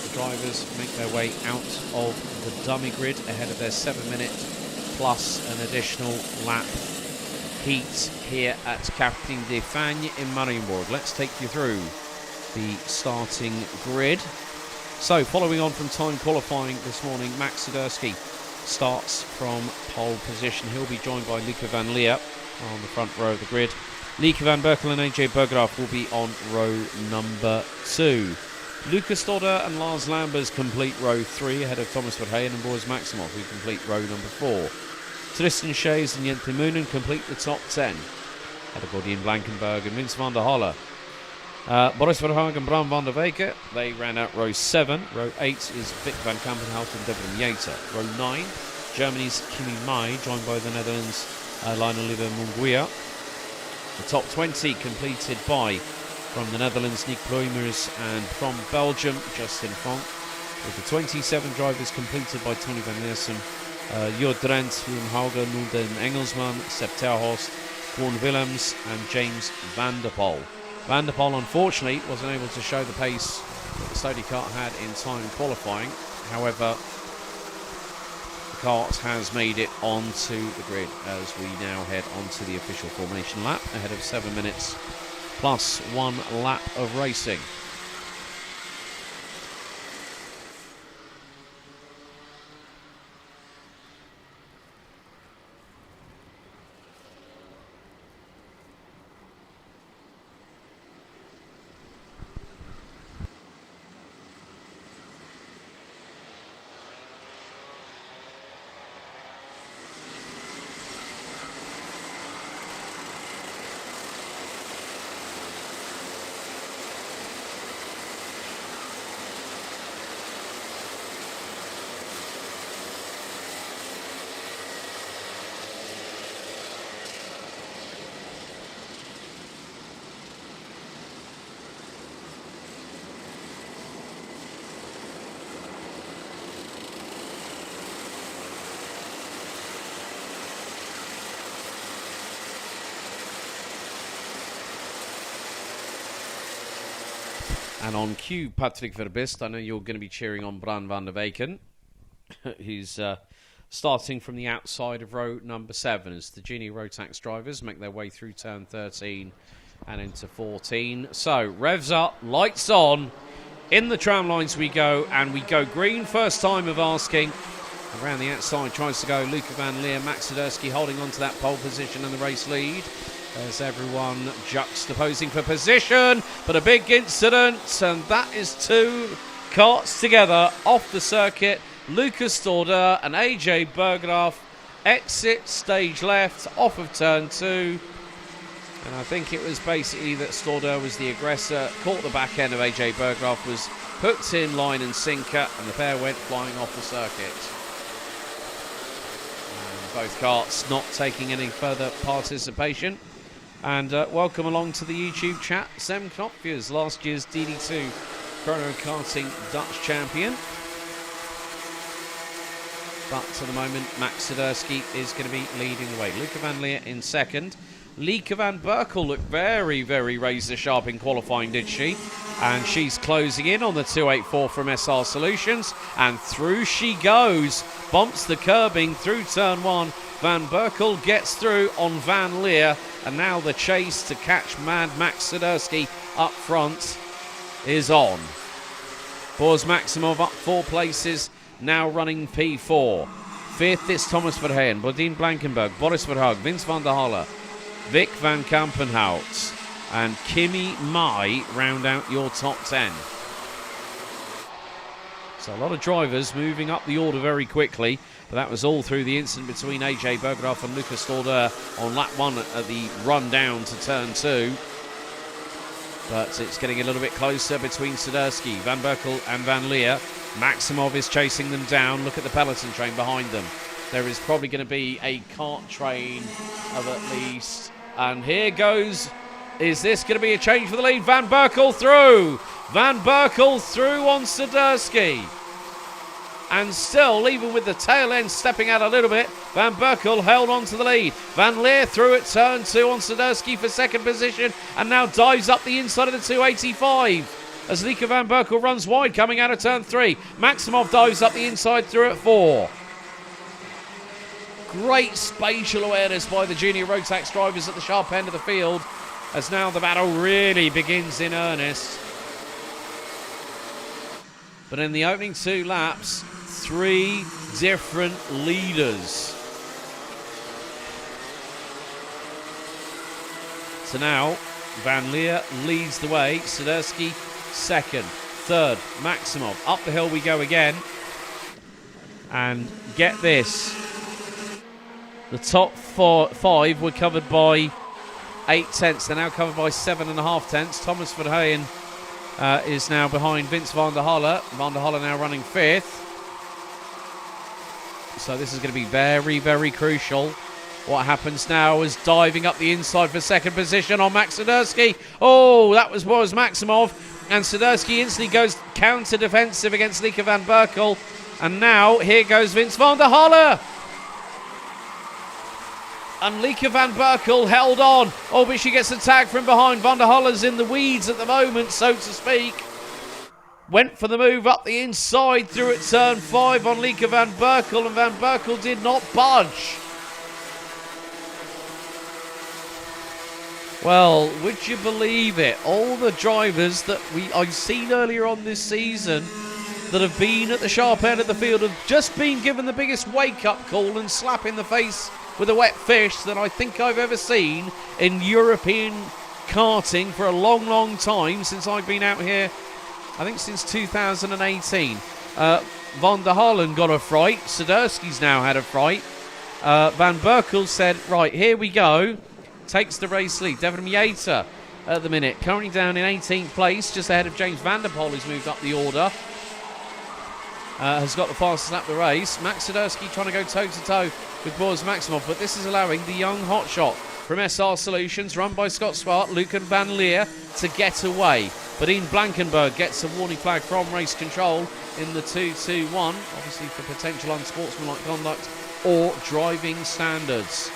The drivers make their way out of the dummy grid ahead of their 7-minute plus an additional lap heat here at Karting de Fagne in Marienborg. Let's take you through the starting grid. So, following on from time qualifying this morning, Max Siderski starts from pole position. He'll be joined by Lieke van Leer on the front row of the grid. Lieke van Berkel and AJ Berggraaf will be on row number 2. Lucas Stodder and Lars Lambers complete row 3 ahead of Thomas Verheyen and Boris Maximov, who complete row number 4. Tristan Shays and Jente Moonen complete the top 10 ahead of Bodien Blankenberg and Vince van der Halle. Boris Verhagen and Bram van der Weyke, they ran out row 7. Row 8 is Vic van Kampenhout and Devin Yater. Row 9, Germany's Kimi Mai, joined by the Netherlands' Lionel Oliver Munguia. The top 20 completed by, from the Netherlands, Nick Pluimers, and from Belgium, Justin Fonk. With the 27 drivers completed by Tony van Leersen, Jort Drent, Willem Hauger, Nulden Engelsman, Sepp Terhorst, Vaughan Willems, and James van der Poel. Van der Poel, unfortunately, wasn't able to show the pace that the Stody kart had in time qualifying. However, the kart has made it onto the grid as we now head onto the official formation lap ahead of 7 minutes plus 1 lap of racing. And on cue, Patrick Verbist. I know you're going to be cheering on Bran van der Weyken. He's starting from the outside of row number 7 as the Genie Rotax drivers make their way through turn 13 and into 14. So, revs up, lights on. In the tram lines we go, and we go green. First time of asking. Around the outside tries to go Lieke van Leer, Max Siderski holding on to that pole position and the race lead. There's everyone juxtaposing for position, but a big incident, and that is 2 karts together off the circuit. Lucas Stodder and AJ Berggraaf exit stage left off of turn 2. And I think it was basically that Stodder was the aggressor, caught the back end of AJ Berggraaf, was hooked in line and sinker, and the pair went flying off the circuit. And both karts not taking any further participation. And welcome along to the YouTube chat, Sem Knopfjes, last year's DD2 Chrono Karting Dutch champion. But to the moment, Max Siderski is going to be leading the way. Lieke van Leer in second. Lieke van Berkel looked very, very razor sharp in qualifying, did she? And she's closing in on the 284 from SR Solutions. And through she goes. Bumps the curbing through turn 1. Van Berkel gets through on Van Leer. And now the chase to catch Mad Max Siderski up front is on. Boris Maximov up 4 places, now running P4. 5th is Thomas Verheyen, Bodien Blankenberg, Boris Verhagen, Vince van der Halle, Vic van Kampenhout, and Kimi Mai round out your top 10. So a lot of drivers moving up the order very quickly. But that was all through the incident between AJ Berggraaf and Lucas Stodder on lap 1 at the run down to turn 2. But it's getting a little bit closer between Siderski, Van Berkel and Van Leer. Maximov is chasing them down. Look at the peloton train behind them. There is probably going to be a kart train of at least. And here goes. Is this going to be a change for the lead? Van Berkel through. Van Berkel through on Swiderski. And still, even with the tail end stepping out a little bit, Van Berkel held on to the lead. Van Leer through at turn 2 on Swiderski for second position and now dives up the inside of the 285 as Lieke Van Berkel runs wide coming out of turn 3. Maximov dives up the inside through at 4. Great spatial awareness by the junior Rotax drivers at the sharp end of the field as now the battle really begins in earnest. But in the opening 2 laps, 3 different leaders. So now, Van Leer leads the way. Swiderski second. Third, Maximov. Up the hill we go again. And get this. The top 5 were covered by 8 tenths. They're now covered by 7.5 tenths. Thomas Verheyen is now behind Vince van der Halle. Van der Halle now running 5th. So this is going to be very, very crucial. What happens now is diving up the inside for second position on Max Swiderski. Oh, that was Maximov. And Swiderski instantly goes counter-defensive against Lieke Van Berkel. And now here goes Vince van der Halle. And Lieke Van Berkel held on. Oh, but she gets attacked from behind. Van der Halle's in the weeds at the moment, so to speak. Went for the move up the inside through at turn 5 on Lieke Van Berkel, and Van Berkel did not budge. Well, would you believe it? All the drivers that I've seen earlier on this season that have been at the sharp end of the field have just been given the biggest wake-up call and slap in the face with a wet fish that I think I've ever seen in European karting for a long, long time since I've been out here. I think since 2018. Van der Halen got a fright. Swiderski's now had a fright. Van Berkel said, right, here we go. Takes the race lead. Devin Mieta at the minute. Currently down in 18th place, just ahead of James van der Poel, who's moved up the order. Has got the fastest lap of the race. Max Swiderski trying to go toe-to-toe with Boris Maximov, but this is allowing the young hotshot from SR Solutions, run by Scott Swart, Lucan Van Leer, to get away. But Ian Blankenberg gets a warning flag from race control in the 2-2-1, obviously for potential unsportsmanlike conduct or driving standards.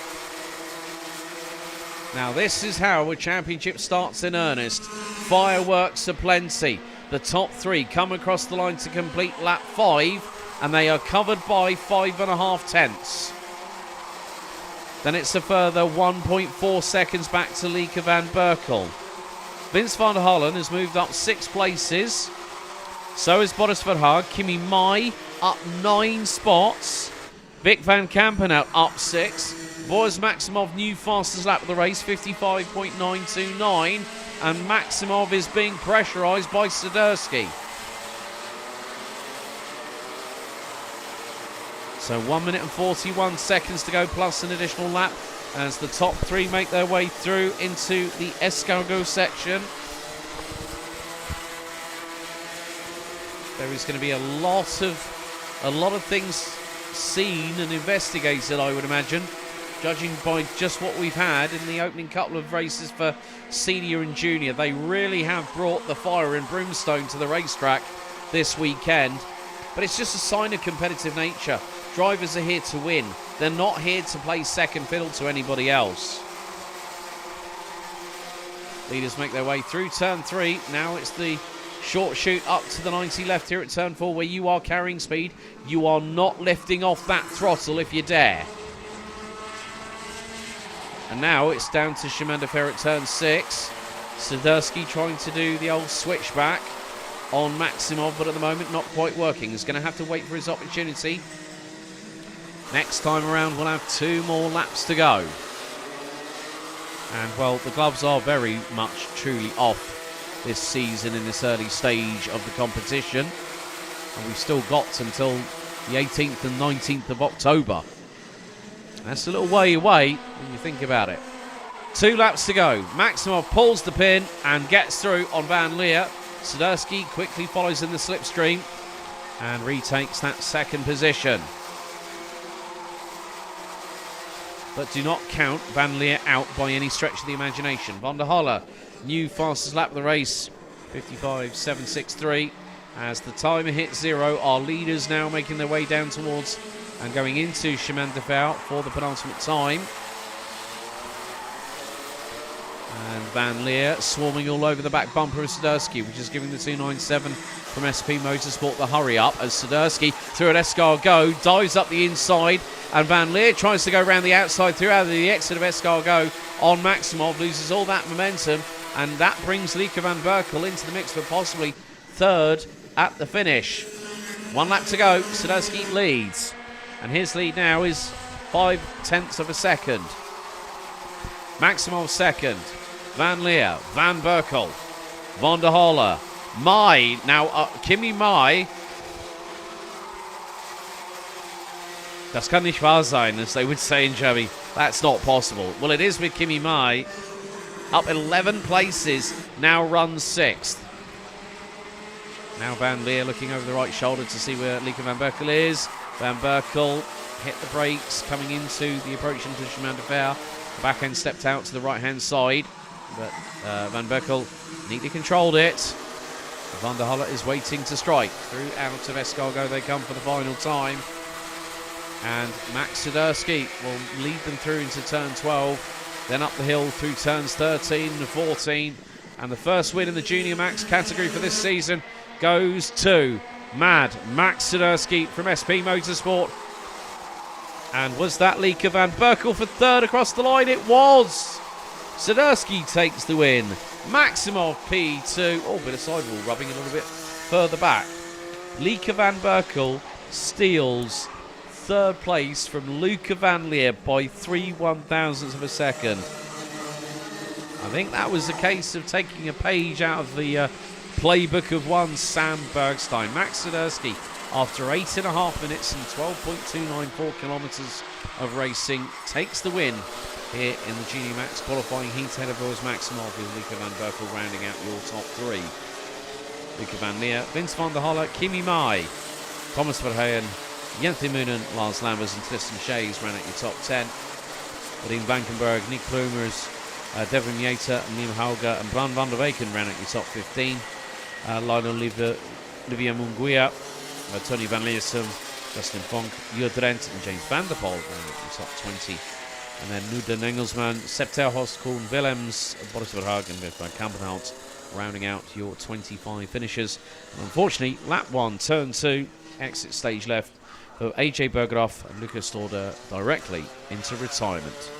Now this is how a championship starts in earnest. Fireworks aplenty. The top 3 come across the line to complete lap 5, and they are covered by 5.5 tenths. Then it's a further 1.4 seconds back to Lieke Van Berkel. Vince van der Halen has moved up 6 places. So is Boris Verhaag. Kimi Mai up 9 spots. Vic van Kampenhout up 6. Boris Maximov, new fastest lap of the race, 55.929. And Maximov is being pressurised by Swiderski. So 1 minute and 41 seconds to go, plus an additional lap, as the top 3 make their way through into the escargot section. There is going to be a lot of things seen and investigated, I would imagine, judging by just what we've had in the opening couple of races for senior and junior. They really have brought the fire and brimstone to the racetrack this weekend, but it's just a sign of competitive nature. Drivers are here to win. They're not here to play second fiddle to anybody else. Leaders make their way through turn 3. Now it's the short shoot up to the 90 left here at turn 4, where you are carrying speed. You are not lifting off that throttle if you dare. And now it's down to chemin de fer at turn 6. Swiderski trying to do the old switchback on Maximov, but at the moment not quite working. He's going to have to wait for his opportunity. Next time around we'll have 2 more laps to go. And well, the gloves are very much truly off this season in this early stage of the competition. And we've still got until the 18th and 19th of October. That's a little way away when you think about it. 2 laps to go. Maximov pulls the pin and gets through on Van Leer. Swiderski quickly follows in the slipstream and retakes that second position. But do not count Van Leer out by any stretch of the imagination. Van der Halle, new fastest lap of the race 55.763. As the timer hits 0, our leaders now making their way down towards and going into Chemin de Fer for the penultimate time. And Van Leer swarming all over the back bumper of Swiderski, which is giving the 297 from SP Motorsport the hurry up, as Swiderski through an Escargot dives up the inside, and Van Leer tries to go around the outside through out of the exit of Escargot on Maximov, loses all that momentum, and that brings Lieke van Berkel into the mix for possibly third at the finish. 1 lap to go, Swiderski leads, and his lead now is 0.5 of a second. Maximov second, Van Leer, Van Berkel, Van der Holle, Mai, now Kimi Mai. Das kann nicht wahr sein, as they would say in Germany. That's not possible. Well, it is with Kimi Mai, up 11 places, now runs 6th. Now Van Leer looking over the right shoulder to see where Lieke van Berkel is. Van Berkel hit the brakes coming into the approach into Chemin de Fer. The back end stepped out to the right hand side, but Van Berkel neatly controlled it. Van der Holle is waiting to strike. Through out of Escargot they come for the final time. And Max Swiderski will lead them through into turn 12, then up the hill through turns 13 and 14. And the first win in the Junior Max category for this season goes to Max Swiderski from SP Motorsport. And was that Lieke van Berkel for third across the line? It was! Swiderski takes the win. Maximov P2. Oh, bit of sidewall rubbing a little bit further back. Lieke van Berkel steals third place from Lieke van Leer by 3/1000 of a second. I think that was a case of taking a page out of the playbook of one Sam Bergstein. Max Swiderski, after 8.5 minutes and 12.294 kilometres of racing, takes the win here in the Junior Max qualifying heat ahead of Boris Maximov, with Lieke van Berkel rounding out your top 3. Lieke van Leer, Vince van der Holle, Kimi Mai, Thomas Verheyen, Jens Moonen, Lars Lambers and Tristan Shays ran out your top 10. Adin Vankenberg, Nick Plumers, Devin Yater, Liam Hauger and Bran van der Weken ran out your top 15. Lionel Livia Munguia, Tony Van Leersum, Justin Fonk, Jur Drent and James van der Poel ran out your top 20. And then Nuden Engelsman, Sepp Terhorst, Koen Willems, Boris Verhagen and Van Kampenhout rounding out your 25 finishers. And unfortunately, lap 1, turn 2, exit stage left for AJ Bergeraff and Lucas Lauder directly into retirement.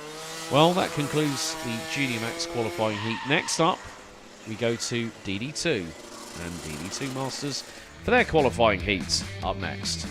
Well, that concludes the Junior Max qualifying heat. Next up, we go to DD2 and DD2 Masters for their qualifying heats up next.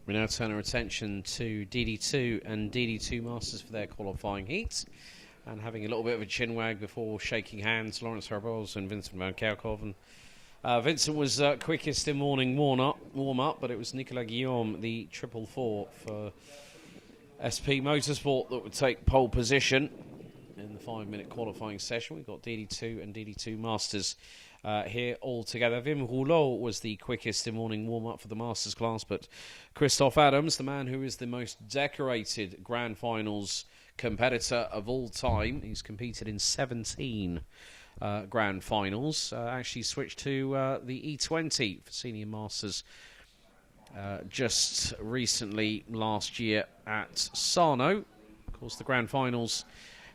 We now turn our attention to DD2 and DD2 Masters for their qualifying heats. And having a little bit of a chin wag before shaking hands, Laurens Herboz and Vincent van Kerkhoven. Vincent was quickest in morning warm-up, but it was Nicolas Guillaume, the 444 for SP Motorsport, that would take pole position in the 5-minute qualifying session. We've got DD2 and DD2 Masters here all together. Wim Rouleau was the quickest in morning warm-up for the Masters class, but Christophe Adams, the man who is the most decorated Grand Finals competitor of all time, he's competed in 17 Grand Finals, actually switched to the E20 for Senior Masters just recently last year at Sarno. Of course, the Grand Finals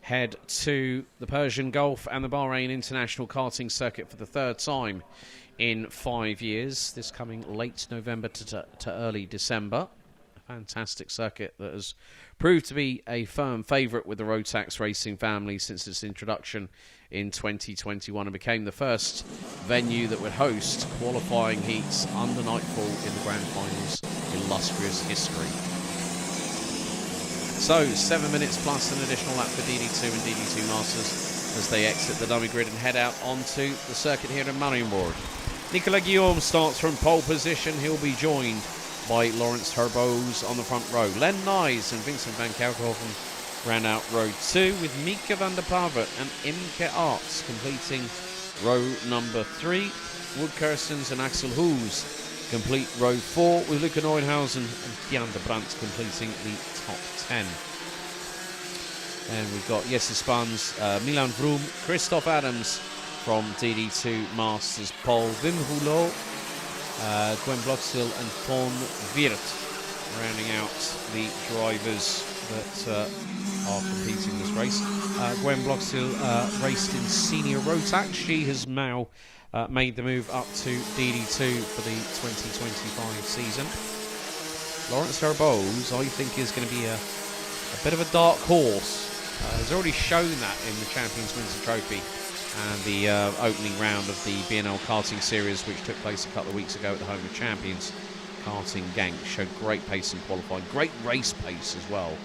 head to the Persian Gulf and the Bahrain International Karting Circuit for the third time in 5 years, this coming late November to early December. A fantastic circuit that has proved to be a firm favourite with the Rotax racing family since its introduction in 2021 and became the first venue that would host qualifying heats under nightfall in the Grand Finals' illustrious history. So, 7 minutes plus an additional lap for DD2 and DD2 Masters as they exit the dummy grid and head out onto the circuit here in Marienborg. Nicolas Guillaume starts from pole position. He'll be joined by Laurens Herboz on the front row. Len Nys and Vincent van Kerkhoven round out row 2, with Mieke van der Paver and Imke Arts completing row number 3. Wood Kirstens and Axel Hoes complete row 4, with Luca Neuenhausen and Jan de Brandt completing the top 10. And we've got Jesse Spans, Milan Vroom, Christophe Adams from DD2 Masters pole, Wim Rouleau, Gwen Blotzel and Von Wirt rounding out the drivers that are competing in this race. Gwen Blotzel raced in Senior Rotax. She has now made the move up to DD2 for the 2025 season. Laurens Herboz, I think, is going to be a bit of a dark horse. Has already shown that in the Champions Winter Trophy and the opening round of the BNL Karting Series, which took place a couple of weeks ago at the home of champions. Karting Genk showed great pace in qualifying, great race pace as well.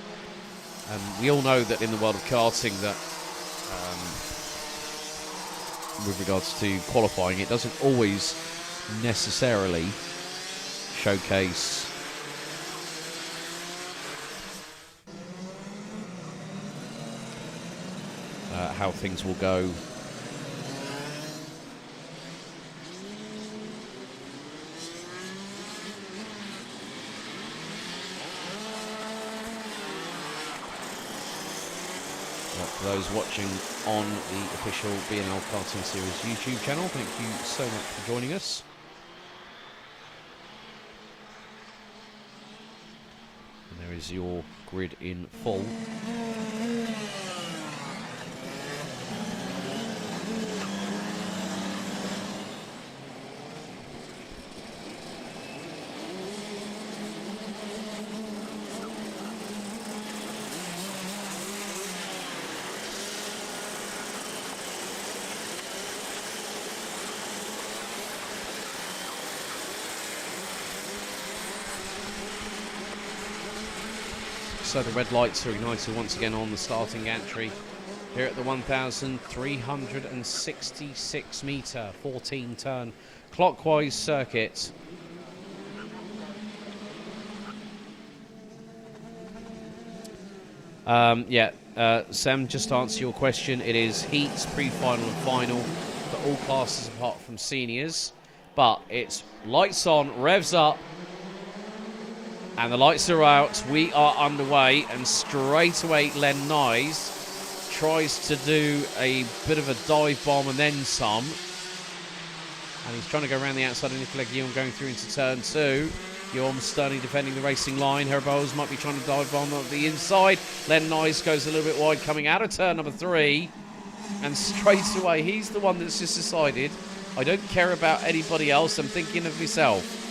And we all know that in the world of karting that with regards to qualifying, it doesn't always necessarily showcase how things will go for those watching on the official BNL Karting Series YouTube channel. Thank you so much for joining us. And there is your grid in full. So the red lights are ignited once again on the starting gantry here at the 1,366 metre 14 turn clockwise circuit. Sam, just to answer your question, it is heats, pre-final and final for all classes apart from seniors, but it's lights on, revs up, and the lights are out. We are underway, and straight away Len Nys tries to do a bit of a dive bomb and then some. And he's trying to go around the outside of Nicolas Guillaume going through into turn 2. Guillaume sternly defending the racing line. Herboz might be trying to dive bomb on the inside. Len Nys goes a little bit wide coming out of turn number 3. And straight away, he's the one that's just decided, I don't care about anybody else, I'm thinking of myself.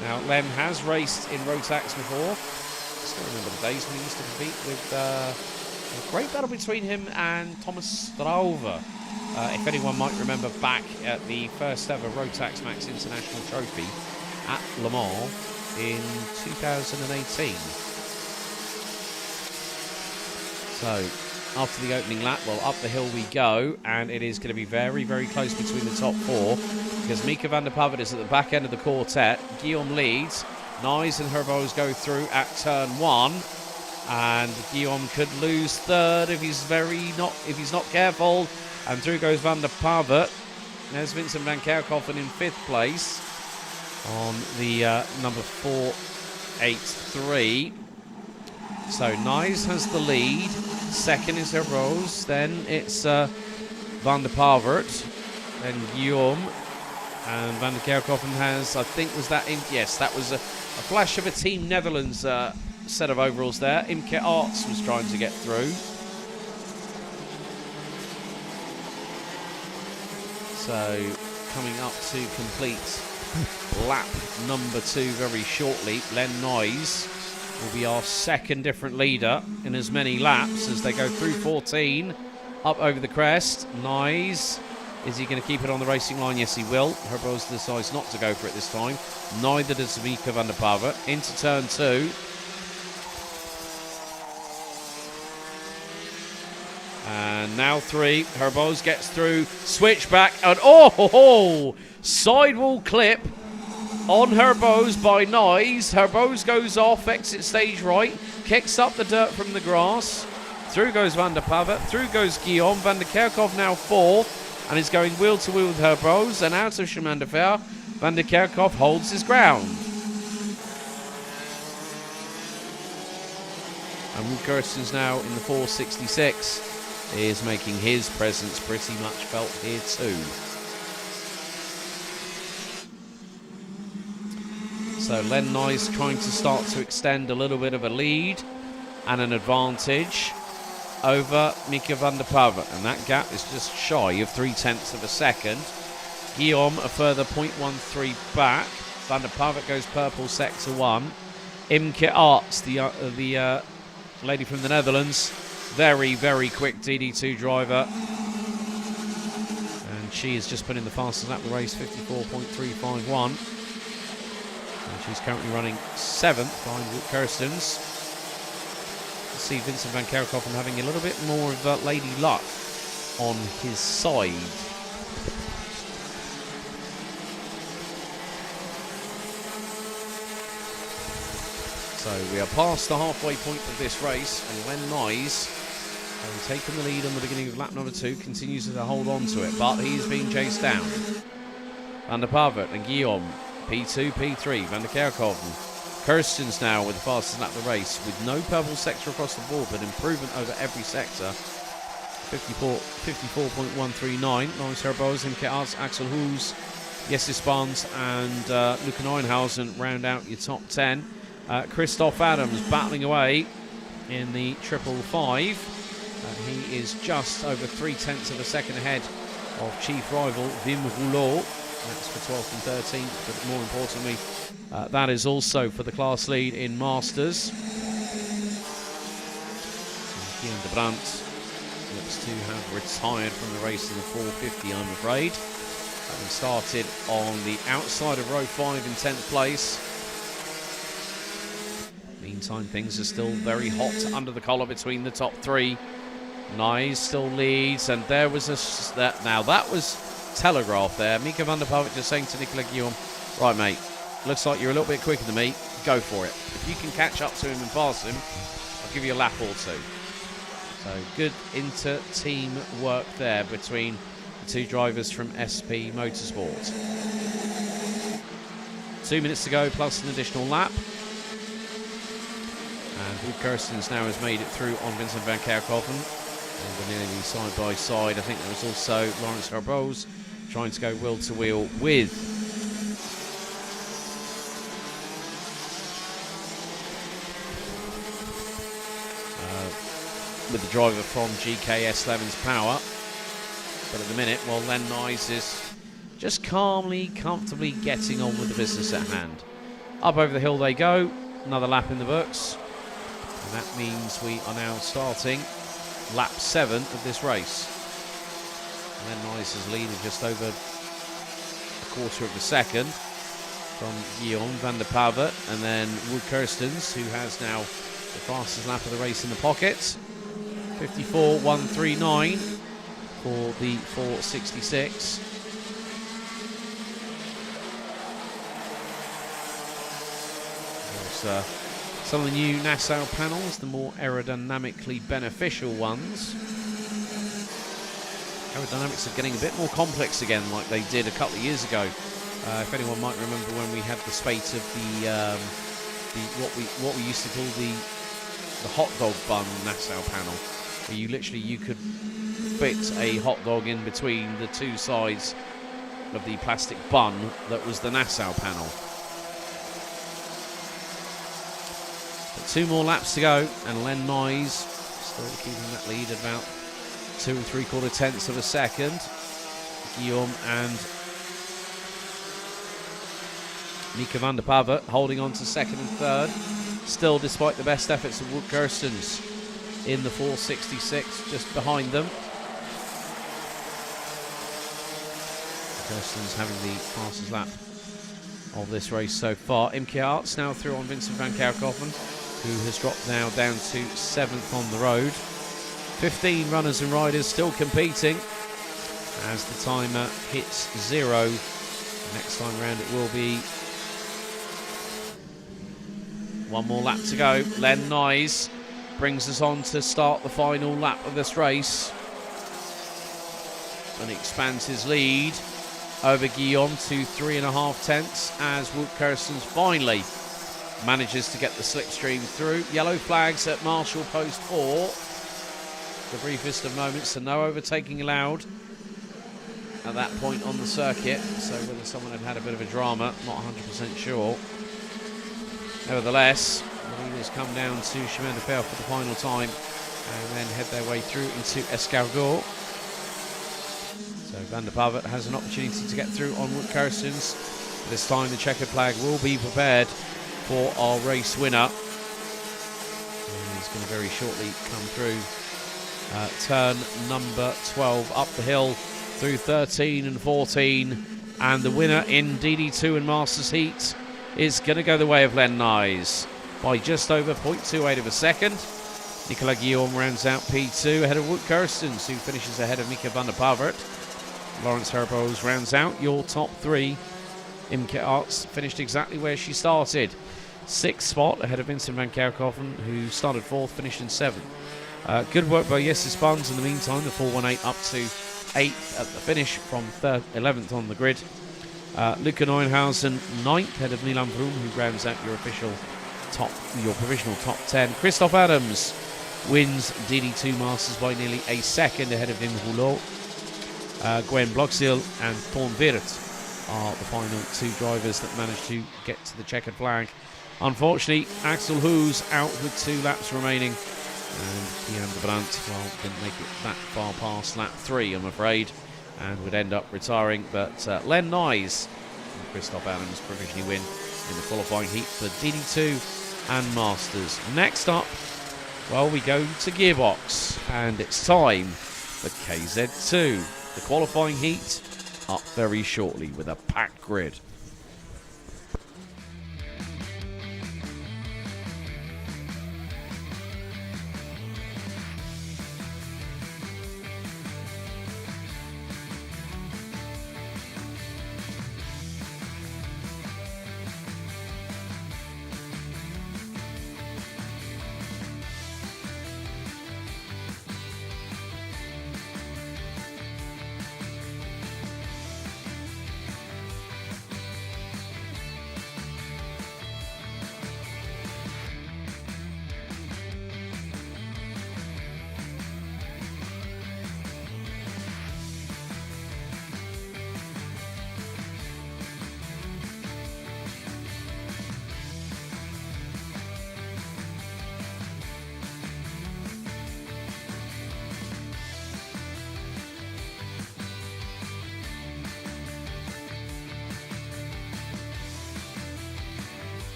Now, Len has raced in Rotax before. I still remember the days when he used to compete with a great battle between him and Thomas Strauve. If anyone might remember back at the first ever Rotax Max International Trophy at Le Mans in 2018. So, after the opening lap, well, up the hill we go, and it is going to be very, very close between the top four, because Mika van der Pavet is at the back end of the quartet. Guillaume leads. Nyes and Herboz go through at turn 1, and Guillaume could lose third if he's not careful. And through goes van der Pavet. There's Vincent van Kerkhoven in 5th place on the number 483. So Nyes has the lead. Second is Herboz. Then it's van der Pavet. Then Guillaume. And van der Kerkhoven has, I think, was that in? Yes, that was a flash of a Team Netherlands set of overalls there. Imke Arts was trying to get through. So coming up to complete lap number 2 very shortly. Len Nyes will be our second different leader in as many laps as they go through 14 up over the crest. Nyes, is he going to keep it on the racing line? Yes, he will. Herboz decides not to go for it this time. Neither does Mika van der Pavet. Into turn 2. And now 3. Herboz gets through. Switch back. And sidewall clip on Herboz by Nyes. Herboz goes off, exit stage right, kicks up the dirt from the grass. Through goes van der Pavet. Through goes Guillaume. Van der Kerkhoven now 4th. And is going wheel to wheel with Herboz, and out of Chemin de Fer. Van der Kerkhoven holds his ground. And Wout Kirstens now in the 466 is making his presence pretty much felt here too. So Len Nyes trying to start to extend a little bit of a lead and an advantage over Mika van der Pavet, and that gap is just shy of 0.3 of a second. Guillaume a further 0.13 back. Van der Pavet goes purple sector 1. Imke Arts, the lady from the Netherlands, very, very quick DD2 driver, and she has just put in the fastest lap of the race, 54.351, and she's currently running 7th behind Wout Kirstens. See Vincent van Kerkhoven having a little bit more of lady luck on his side. So we are past the halfway point of this race, and Len Nyes, having taken the lead on the beginning of lap number 2, continues to hold on to it, but he is being chased down. Van der Pavet and Guillaume, P2, P3, Van der Kerkhoven. Kirstens now with the fastest lap of the race, with no purple sector across the board, but improvement over every sector. 54.139. Lawrence Herboz, Imke Arts, Axel Hoos, Jesse Spans, and Luca Neuenhausen round out your top 10. Christoph Adams battling away in the 555. He is just over 0.3 of a second ahead of chief rival Wim Rouleau. That's for 12th and 13th, but more importantly, that is also for the class lead in Masters. Guillaume de Brandt looks to have retired from the race in the 450, I'm afraid. Having started on the outside of row 5 in 10th place. Meantime, things are still very hot under the collar between the top 3. Nyes still leads, and there was that was telegraph there. Mika van der Pavet just saying to Nicolas Guillaume, right mate, looks like you're a little bit quicker than me, go for it. If you can catch up to him and pass him, I'll give you a lap or 2. So good inter-team work there between the 2 drivers from SP Motorsport. 2 minutes to go plus an additional lap. And Wout Kirstens now has made it through on Vincent van Kerkhoven. And we're nearly side by side. I think there was also Lawrence Herboz trying to go wheel to wheel with the driver from GKS Levens Power. But at the minute, well, Len Nyes is just calmly, comfortably getting on with the business at hand. Up over the hill they go. Another lap in the books. And that means we are now starting lap 7 of this race. Len Nyes is leading just over a quarter of a second. from Guillaume van der Pavert, and then Wood Kirstens, who has now the fastest lap of the race in the pocket. 54.139 for the 466. There's some of the new Nassau panels, the more aerodynamically beneficial ones. Aerodynamics are getting a bit more complex again, like they did a couple of years ago. If anyone might remember when we had the spate of what we used to call the hot dog bun Nassau panel, where you could fit a hot dog in between the two sides of the plastic bun that was the Nassau panel. But 2 more laps to go, and Len Nyes still keeping that lead at about 2 3/4 tenths of a second. Guillaume and Mika van der Pavert holding on to second and third, still despite the best efforts of Wood Kirstens in the 466, just behind them. Kirstens having the fastest lap of this race so far. Imke Arts now through on Vincent van Kerkhoven, who has dropped now down to 7th on the road. 15 runners and riders still competing as the timer hits 0. Next time round it will be 1 more lap to go. Len Nyes brings us on to start the final lap of this race, and expands his lead over Guillaume to 3.5 tenths as Wood Kirstens finally manages to get the slipstream through. Yellow flags at Marshall Post 4. The briefest of moments, so no overtaking allowed at that point on the circuit. So whether someone had a bit of a drama, not 100% sure. Nevertheless, the leaders come down to Chemin de Fer for the final time and then head their way through into Escargot. So Van der Pavert has an opportunity to get through on Wood Kirstens. This time the checkered flag will be prepared for our race winner. And he's going to very shortly come through turn number 12 up the hill through 13 and 14. And the winner in DD2 and Masters Heat is going to go the way of Len Nyes by just over 0.28 of a second. Nicolas Guillaume rounds out P2 ahead of Wood Kirstens, who finishes ahead of Mika van der Pavert. Lawrence Herbos rounds out your top 3. Imke Arts finished exactly where she started. 6th spot ahead of Vincent van Kerkhoven, who started 4th, finished in 7th. Good work by Jessis Buns in the meantime, the 418 up to 8th at the finish from 11th on the grid. Luca Neuenhausen 9th ahead of Milan Vroom, who rounds out your provisional top 10. Christoph Adams wins DD2 Masters by nearly a second ahead of Wim Rouleau. Gwen Bloxhill and Thorn Wirth are the final 2 drivers that managed to get to the checkered flag. Unfortunately, Axel Hoos out with 2 laps remaining, and Kian de Brandt, well, didn't make it that far past lap 3, I'm afraid, and would end up retiring. But Len Nyes and Christoph Adams provisionally win in the qualifying heat for DD2 and Masters. Next up, well, we go to Gearbox, and it's time for KZ2. The qualifying heat up very shortly with a packed grid.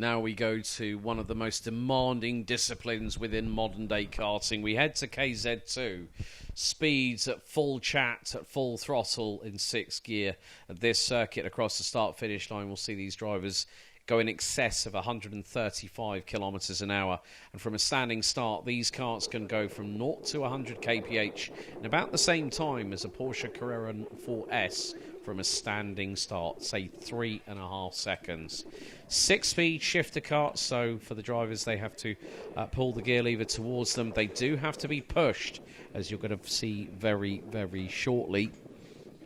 Now we go to one of the most demanding disciplines within modern day karting. We head to KZ2. Speeds at full chat, at full throttle in 6th gear. At this circuit across the start-finish line, we'll see these drivers go in excess of 135 kilometres an hour. And from a standing start, these karts can go from 0 to 100 kph in about the same time as a Porsche Carrera 4S from a standing start, say 3.5 seconds. 6-speed shifter karts, so for the drivers, they have to pull the gear lever towards them. They do have to be pushed, as you're going to see very, very shortly,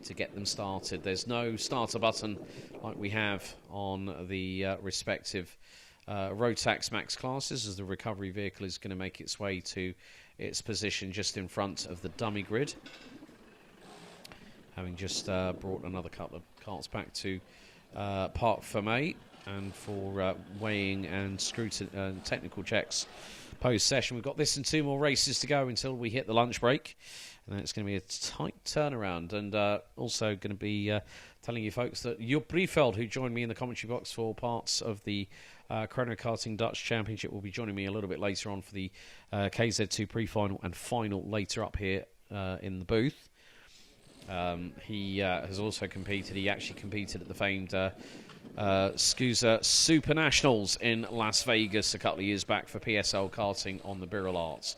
to get them started. There's no starter button like we have on the respective Rotax Max classes, as the recovery vehicle is going to make its way to its position just in front of the dummy grid. Having just brought another couple of carts back to Parc Fermé and for weighing and technical checks post-session. We've got this and 2 more races to go until we hit the lunch break. And it's going to be a tight turnaround. And also going to be telling you folks that Joep Briefeld, who joined me in the commentary box for parts of the Chrono Karting Dutch Championship, will be joining me a little bit later on for the KZ2 pre-final and final later up here in the booth. He has also competed. He actually competed at the famed SCUSA Super Nationals in Las Vegas a couple of years back for PSL karting on the Birrell Arts.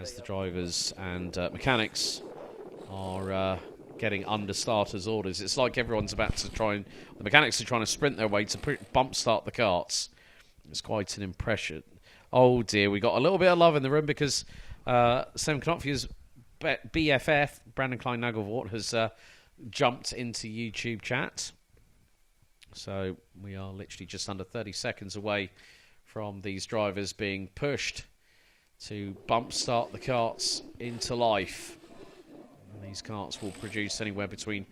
As the drivers and mechanics are getting under starters' orders. It's like everyone's about to try and... The mechanics are trying to sprint their way to bump start the karts. It's quite an impression. Oh dear, we got a little bit of love in the room because Sam Knopfler's BFF, Brandon Klein-Nagelvort, has jumped into YouTube chat. So we are literally just under 30 seconds away from these drivers being pushed to bump start the karts into life. And these karts will produce anywhere between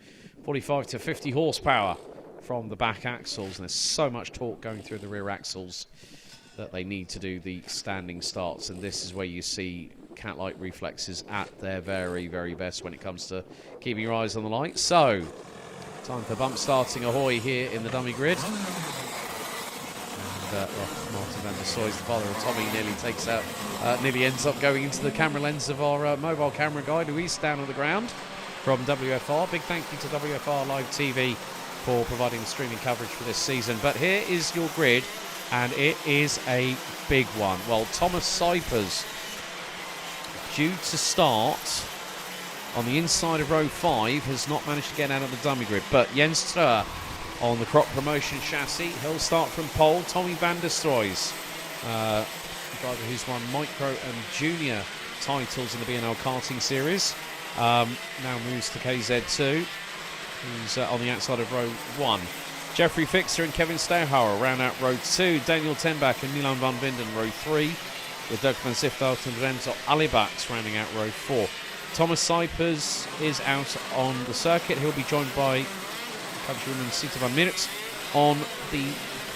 45 to 50 horsepower from the back axles. And there's so much torque going through the rear axles that they need to do the standing starts. And this is where you see cat-like reflexes at their very, very best when it comes to keeping your eyes on the light. So, time for bump starting ahoy here in the dummy grid. And Martin van der Soy, the father of Tommy, nearly ends up going into the camera lens of our mobile camera guy, Luis, down on the ground from WFR. Big thank you to WFR Live TV for providing the streaming coverage for this season. But here is your grid, and it is a big one. Well, Thomas Sipers due to start on the inside of row 5, has not managed to get out of the dummy grid. But Jens Ter on the Crop Promotion chassis, he'll start from pole. Tommy van der Stroys, driver who's won micro and junior titles in the B&L karting series, now moves to KZ2, who's on the outside of row 1. Jeffrey Fixer and Kevin Stauhauer round out row 2. Daniel Tenbach and Milan van Vinden row 3, with Dirk van Siftout and Renzo Alibats rounding out row 4. Thomas Sipers is out on the circuit. He'll be joined by countrywoman Sita van Miert on the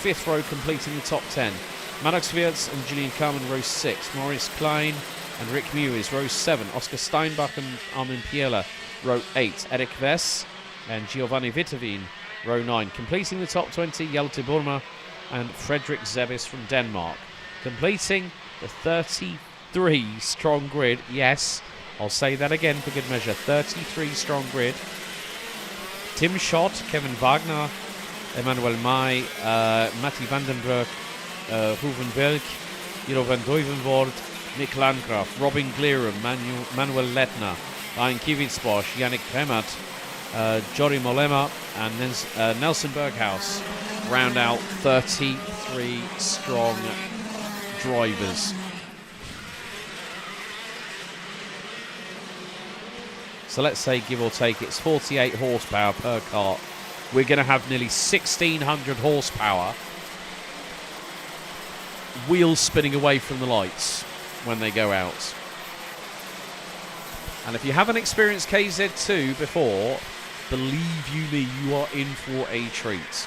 5th row, completing the top 10. Maddox Wirtz and Julian Carmen, row 6. Maurice Klein and Rick Mewis, row 7. Oscar Steinbach and Armin Piela, row 8. Erik Vess and Giovanni Vitavin, row 9. Completing the top 20, Hjalte Burma and Fredrik Zebis from Denmark. Completing the 33-strong grid, yes, I'll say that again for good measure, 33-strong grid. Tim Schott, Kevin Wagner, Emmanuel May, Matti Vandenberg, Ruven Berg, Hiro van Duivenvoort, Nick Landgraf, Robin Glerum, Manuel Lettner, Ryan Kivitsbosch, Yannick Kremat, Jory Molema and Nelson Berghaus round out 33 strong drivers. So let's say, give or take, it's 48 horsepower per kart. We're going to have nearly 1,600 horsepower wheels spinning away from the lights when they go out. And if you haven't experienced KZ2 before, believe you me, you are in for a treat.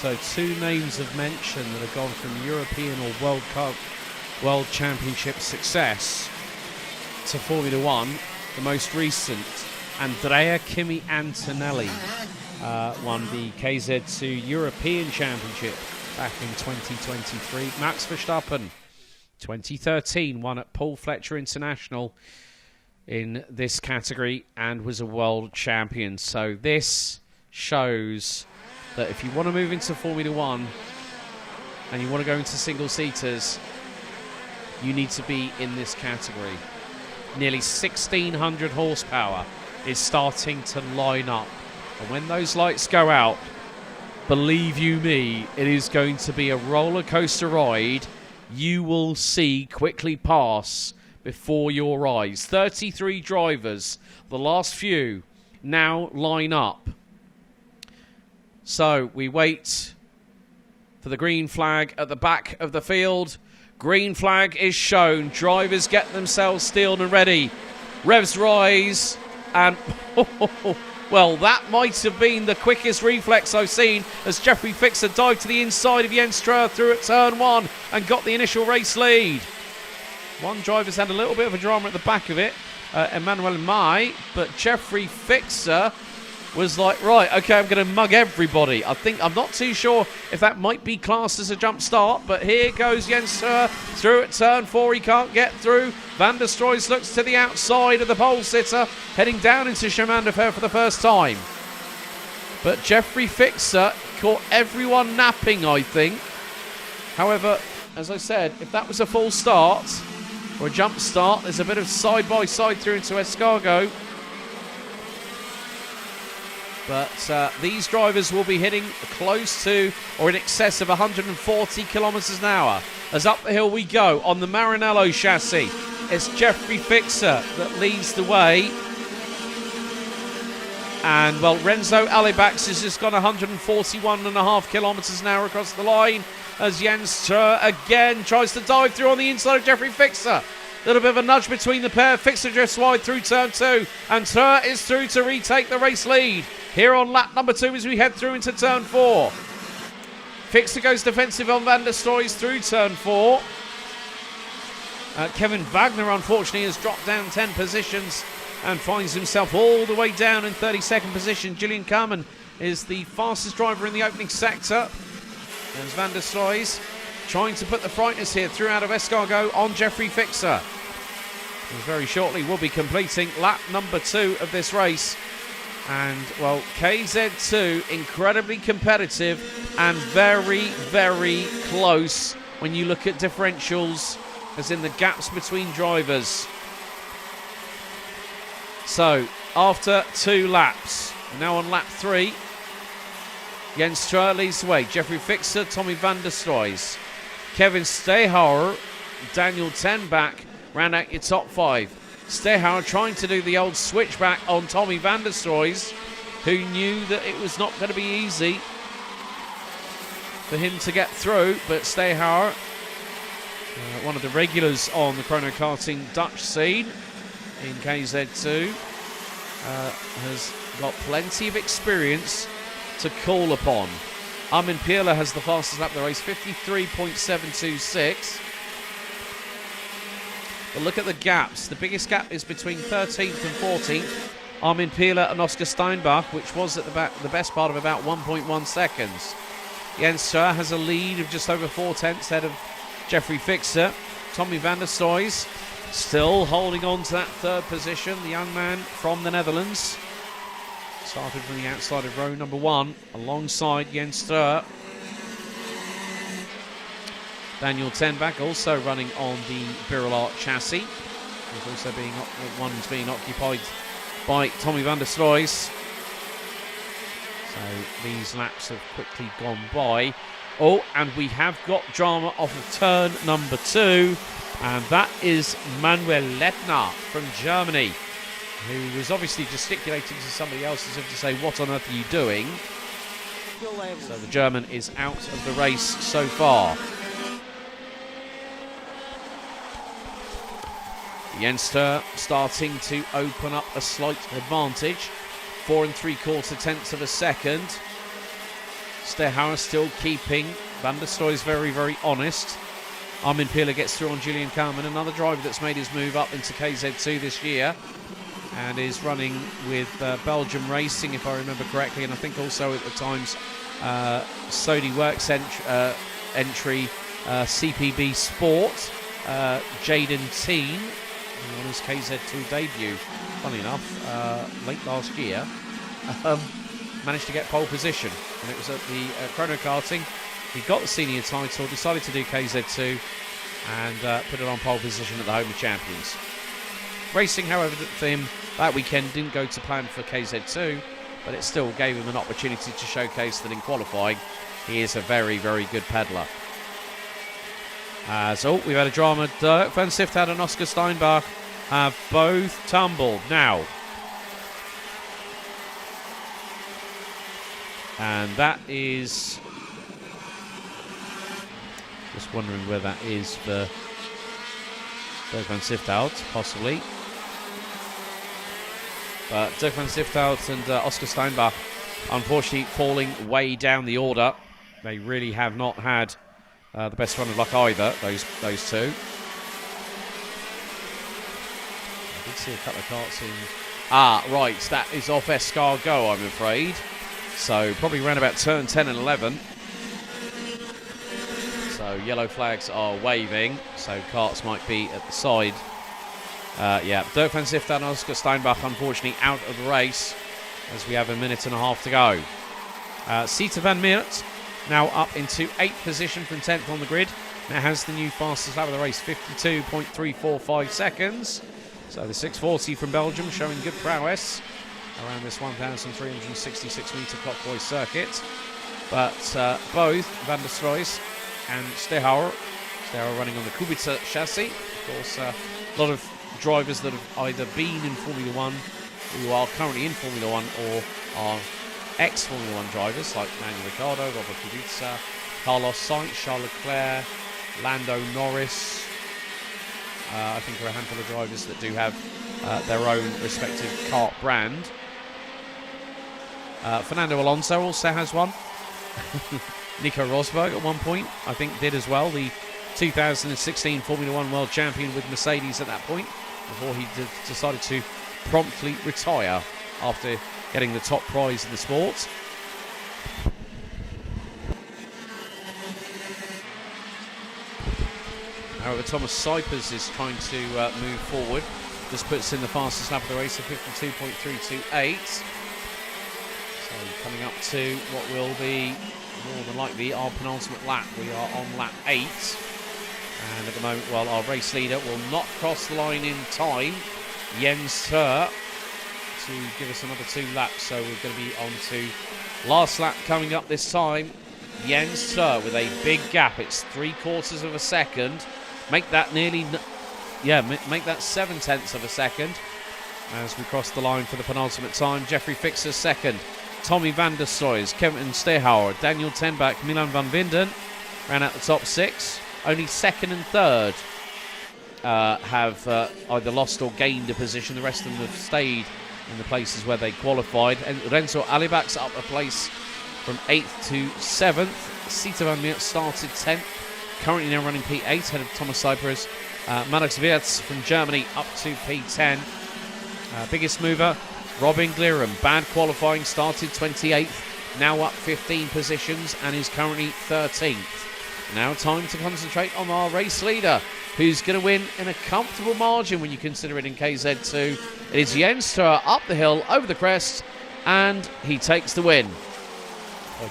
So 2 names of mention that have gone from European or World Cup, World Championship success to Formula One. The most recent, Andrea Kimi Antonelli, won the KZ2 European Championship back in 2023. Max Verstappen, 2013, won at Paul Fletcher International in this category and was a world champion. So this shows that if you want to move into Formula One and you want to go into single-seaters, you need to be in this category. Nearly 1,600 horsepower is starting to line up. And when those lights go out, believe you me, it is going to be a roller coaster ride you will see quickly pass before your eyes. 33 drivers, the last few, now line up. So we wait for the green flag at the back of the field. Green flag is shown. Drivers get themselves steeled and ready. Revs rise. And, well, that might have been the quickest reflex I've seen as Jeffrey Fixer dived to the inside of Jens Ströer through at turn 1 and got the initial race lead. One driver's had a little bit of a drama at the back of it, Emmanuel Mai, but Jeffrey Fixer was like, right, okay, I'm going to mug everybody. I'm not too sure if that might be classed as a jump start, but here goes Jens Ströer through at turn 4. He can't get through. Van der Stroys looks to the outside of the pole sitter, heading down into Chemin de Fer for the first time. But Jeffrey Fixer caught everyone napping, I think. However, as I said, if that was a full start or a jump start, there's a bit of side-by-side through into Escargot. But these drivers will be hitting close to or in excess of 140 kilometres an hour. As up the hill we go on the Maranello chassis. It's Jeffrey Fixer that leads the way. And, well, Renzo Alibax has just gone 141.5 kilometres an hour across the line as Jens Ströer again tries to dive through on the inside of Jeffrey Fixer. A little bit of a nudge between the pair. Fixer drifts wide through turn 2 and Ströer is through to retake the race lead here on lap number 2 as we head through into turn 4. Fixer goes defensive on Van der Stroys through turn 4. Kevin Wagner, unfortunately, has dropped down 10 positions and finds himself all the way down in 32nd position. Gillian Carman is the fastest driver in the opening sector. There's Van der Stroys trying to put the frighteners here through out of Escargot on Jeffrey Fixer. And very shortly we'll be completing lap number 2 of this race. And, well, KZ2 incredibly competitive and very, very close when you look at differentials, as in the gaps between drivers. So, after 2 laps, we're now on lap 3. Jens Ströer leads the way. Jeffrey Fixer, Tommy Van der Stroys, Kevin Stehauer, Daniel Tenbach round out your top 5. Stehauer trying to do the old switchback on Tommy Van der Stroys, who knew that it was not going to be easy for him to get through, but Stehauer, one of the regulars on the chrono karting Dutch scene in KZ2, has got plenty of experience to call upon. Armin Pierler has the fastest lap of the race, 53.726. But look at the gaps. The biggest gap is between 13th and 14th. Armin Pierler and Oscar Steinbach, which was at the best part of about 1.1 seconds. Jens Ströer has a lead of just over 4/10 ahead of Jeffrey Fixer. Tommy Van der Stroys still holding on to that 3rd position. The young man from the Netherlands started from the outside of row number 1 alongside Jens Ströer. Daniel Tenbach also running on the Birolart chassis. He's also one's being occupied by Tommy Van der Stroys. So these laps have quickly gone by. Oh, and we have got drama off of turn number 2, and that is Manuel Lettner from Germany, who was obviously gesticulating to somebody else as if to say, what on earth are you doing? So the German is out of the race so far. Jens Ströer starting to open up a slight advantage. 4 3/4 tenths of a second. Stehauer still keeping Van der Stroy's very, very honest. Armin Peeler gets through on Julian Carmen, another driver that's made his move up into KZ2 this year and is running with Belgium Racing, if I remember correctly, and I think also at the times Sodi Works entry CPB Sport, Jaden Teen, on his KZ2 debut, funny enough, late last year, managed to get pole position, and it was at the Chrono Karting. He got the senior title, decided to do KZ2 and put it on pole position at the Home of Champions. Racing, however, for him that weekend didn't go to plan for KZ2, but it still gave him an opportunity to showcase that in qualifying he is a very, very good peddler. So we've had a drama. Dirk van Sifthout and Oscar Steinbach have both tumbled now. And that is... just wondering where that is for Dirk van Sifthout, possibly. But Dirk van Sifthout and Oscar Steinbach, unfortunately, falling way down the order. They really have not had the best run of luck either, those two. I did see a couple of carts in... Ah, right, that is off Escargot, I'm afraid. So probably around about turn 10 and 11. So yellow flags are waving, so carts might be at the side. Yeah, Dirk van Sifthout and Oscar Steinbach unfortunately out of the race as we have a minute and a half to go. Sita van Meert now up into 8th position from 10th on the grid. Now has the new fastest lap of the race, 52.345 seconds. So the 640 from Belgium showing good prowess around this 1,366 metre clockwise circuit. But both Van der Stroys and Stehauer running on the Kubica chassis. Of course, a lot of drivers that have either been in Formula 1, who are currently in Formula 1, or are ex-Formula 1 drivers like Manuel Ricciardo, Robert Kubica, Carlos Sainz, Charles Leclerc, Lando Norris. I think there are a handful of drivers that do have their own respective kart brand. Fernando Alonso also has one. Nico Rosberg at one point, I think, did as well. The 2016 Formula 1 World Champion with Mercedes at that point, before he decided to promptly retire after getting the top prize in the sport. However, Thomas Cypers is trying to move forward. This puts in the fastest lap of the race of 52.328. So coming up to what will be more than likely our penultimate lap. We are on lap 8. And at the moment, well, our race leader will not cross the line in time. Jens Tur to give us another 2 laps. So we're going to be on to last lap coming up this time. Jens Tur with a big gap. It's 3/4 of a second. Make that nearly, make that 7/10 of a second as we cross the line for the penultimate time. Jeffrey Fixer second. Tommy van der Stroys, Kevin Stehauer, Daniel Tenbach, Milan van Vinden ran out the top 6. Only second and third have either lost or gained a position. The rest of them have stayed in the places where they qualified. And Renzo Alibak's up a place from 8th to 7th. Sita van Meert started 10th. Currently now running P8 ahead of Thomas Cyprus. Max Wirtz from Germany up to P10. Biggest mover, Robin Glirum. Bad qualifying, started 28th. Now up 15 positions and is currently 13th. Now time to concentrate on our race leader, who's going to win in a comfortable margin when you consider it in KZ2. It is Jens Tur up the hill, over the crest, and he takes the win.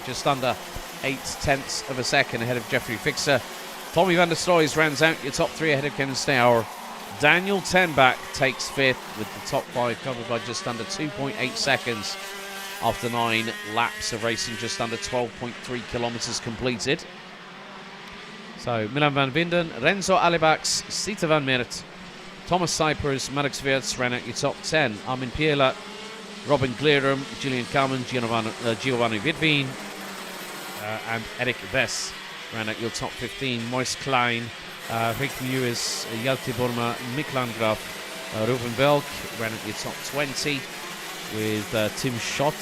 Just under 8/10 of a second ahead of Jeffrey Fixer. Tommy van der Stroys rounds out your top 3 ahead of Kevin Stehauer. Daniel Tenbach takes 5th with the top 5 covered by just under 2.8 seconds after 9 laps of racing, just under 12.3 kilometres completed. So Milan van Vinden, Renzo Alibaks, Sita van Meert, Thomas Cypers, Max Wirtz ran out your top 10. Armin Piela, Robin Glirum, Julian Carmen, Giovanni Wittwien, and Erik Vess ran out your top 15. Mois Klein, Rick Mewis, Hjalte Burma, Mick Landgraf, Ruben Belk ran out your top 20 with Tim Schott,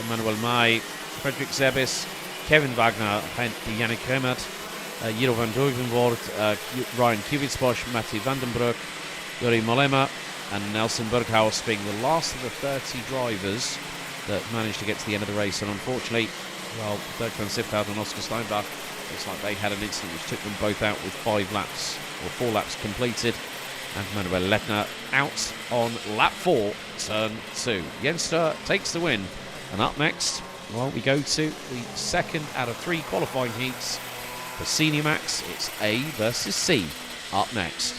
Emmanuel May, Frederick Zebis, Kevin Wagner, Yannick Remmert, Jiro van Duivenvoort, Ryan Kivitsbosch, Matti Vandenbroek, Jori Mollema, and Nelson Berghaus being the last of the 30 drivers that managed to get to the end of the race. And unfortunately, well, Dirk van Sittard and Oscar Steinbach, looks like they had an incident which took them both out with 5 laps, or 4 laps completed. And Manuel Lettner out on lap 4, turn 2. Jens Sturr takes the win. And up next, well, we go to the second out of 3 qualifying heats. For Senior Max, it's A versus C up next.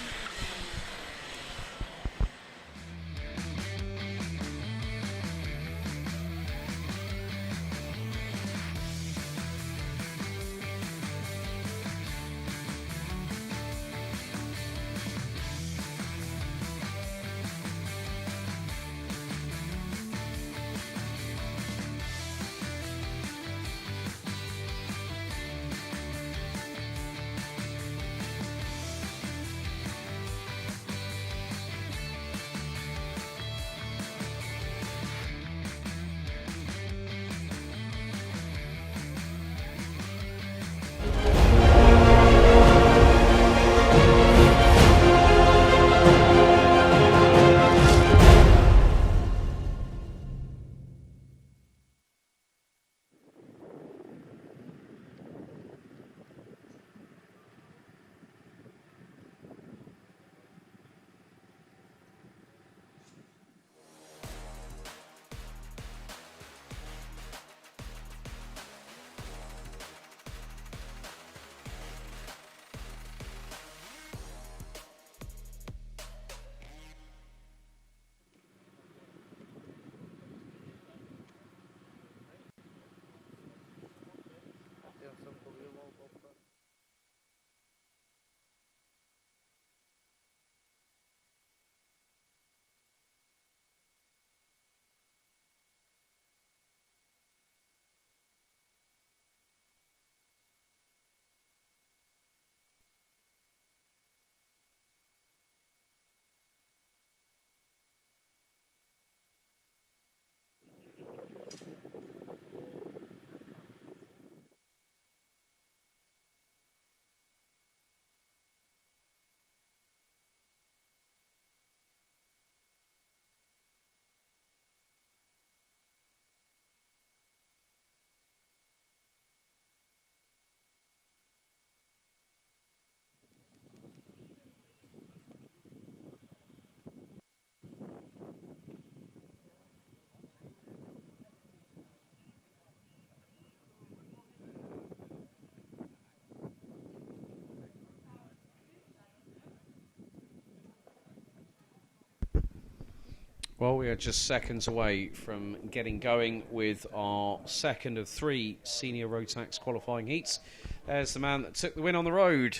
Well, we are just seconds away from getting going with our second of 3 senior Rotax qualifying heats. There's the man that took the win on the road,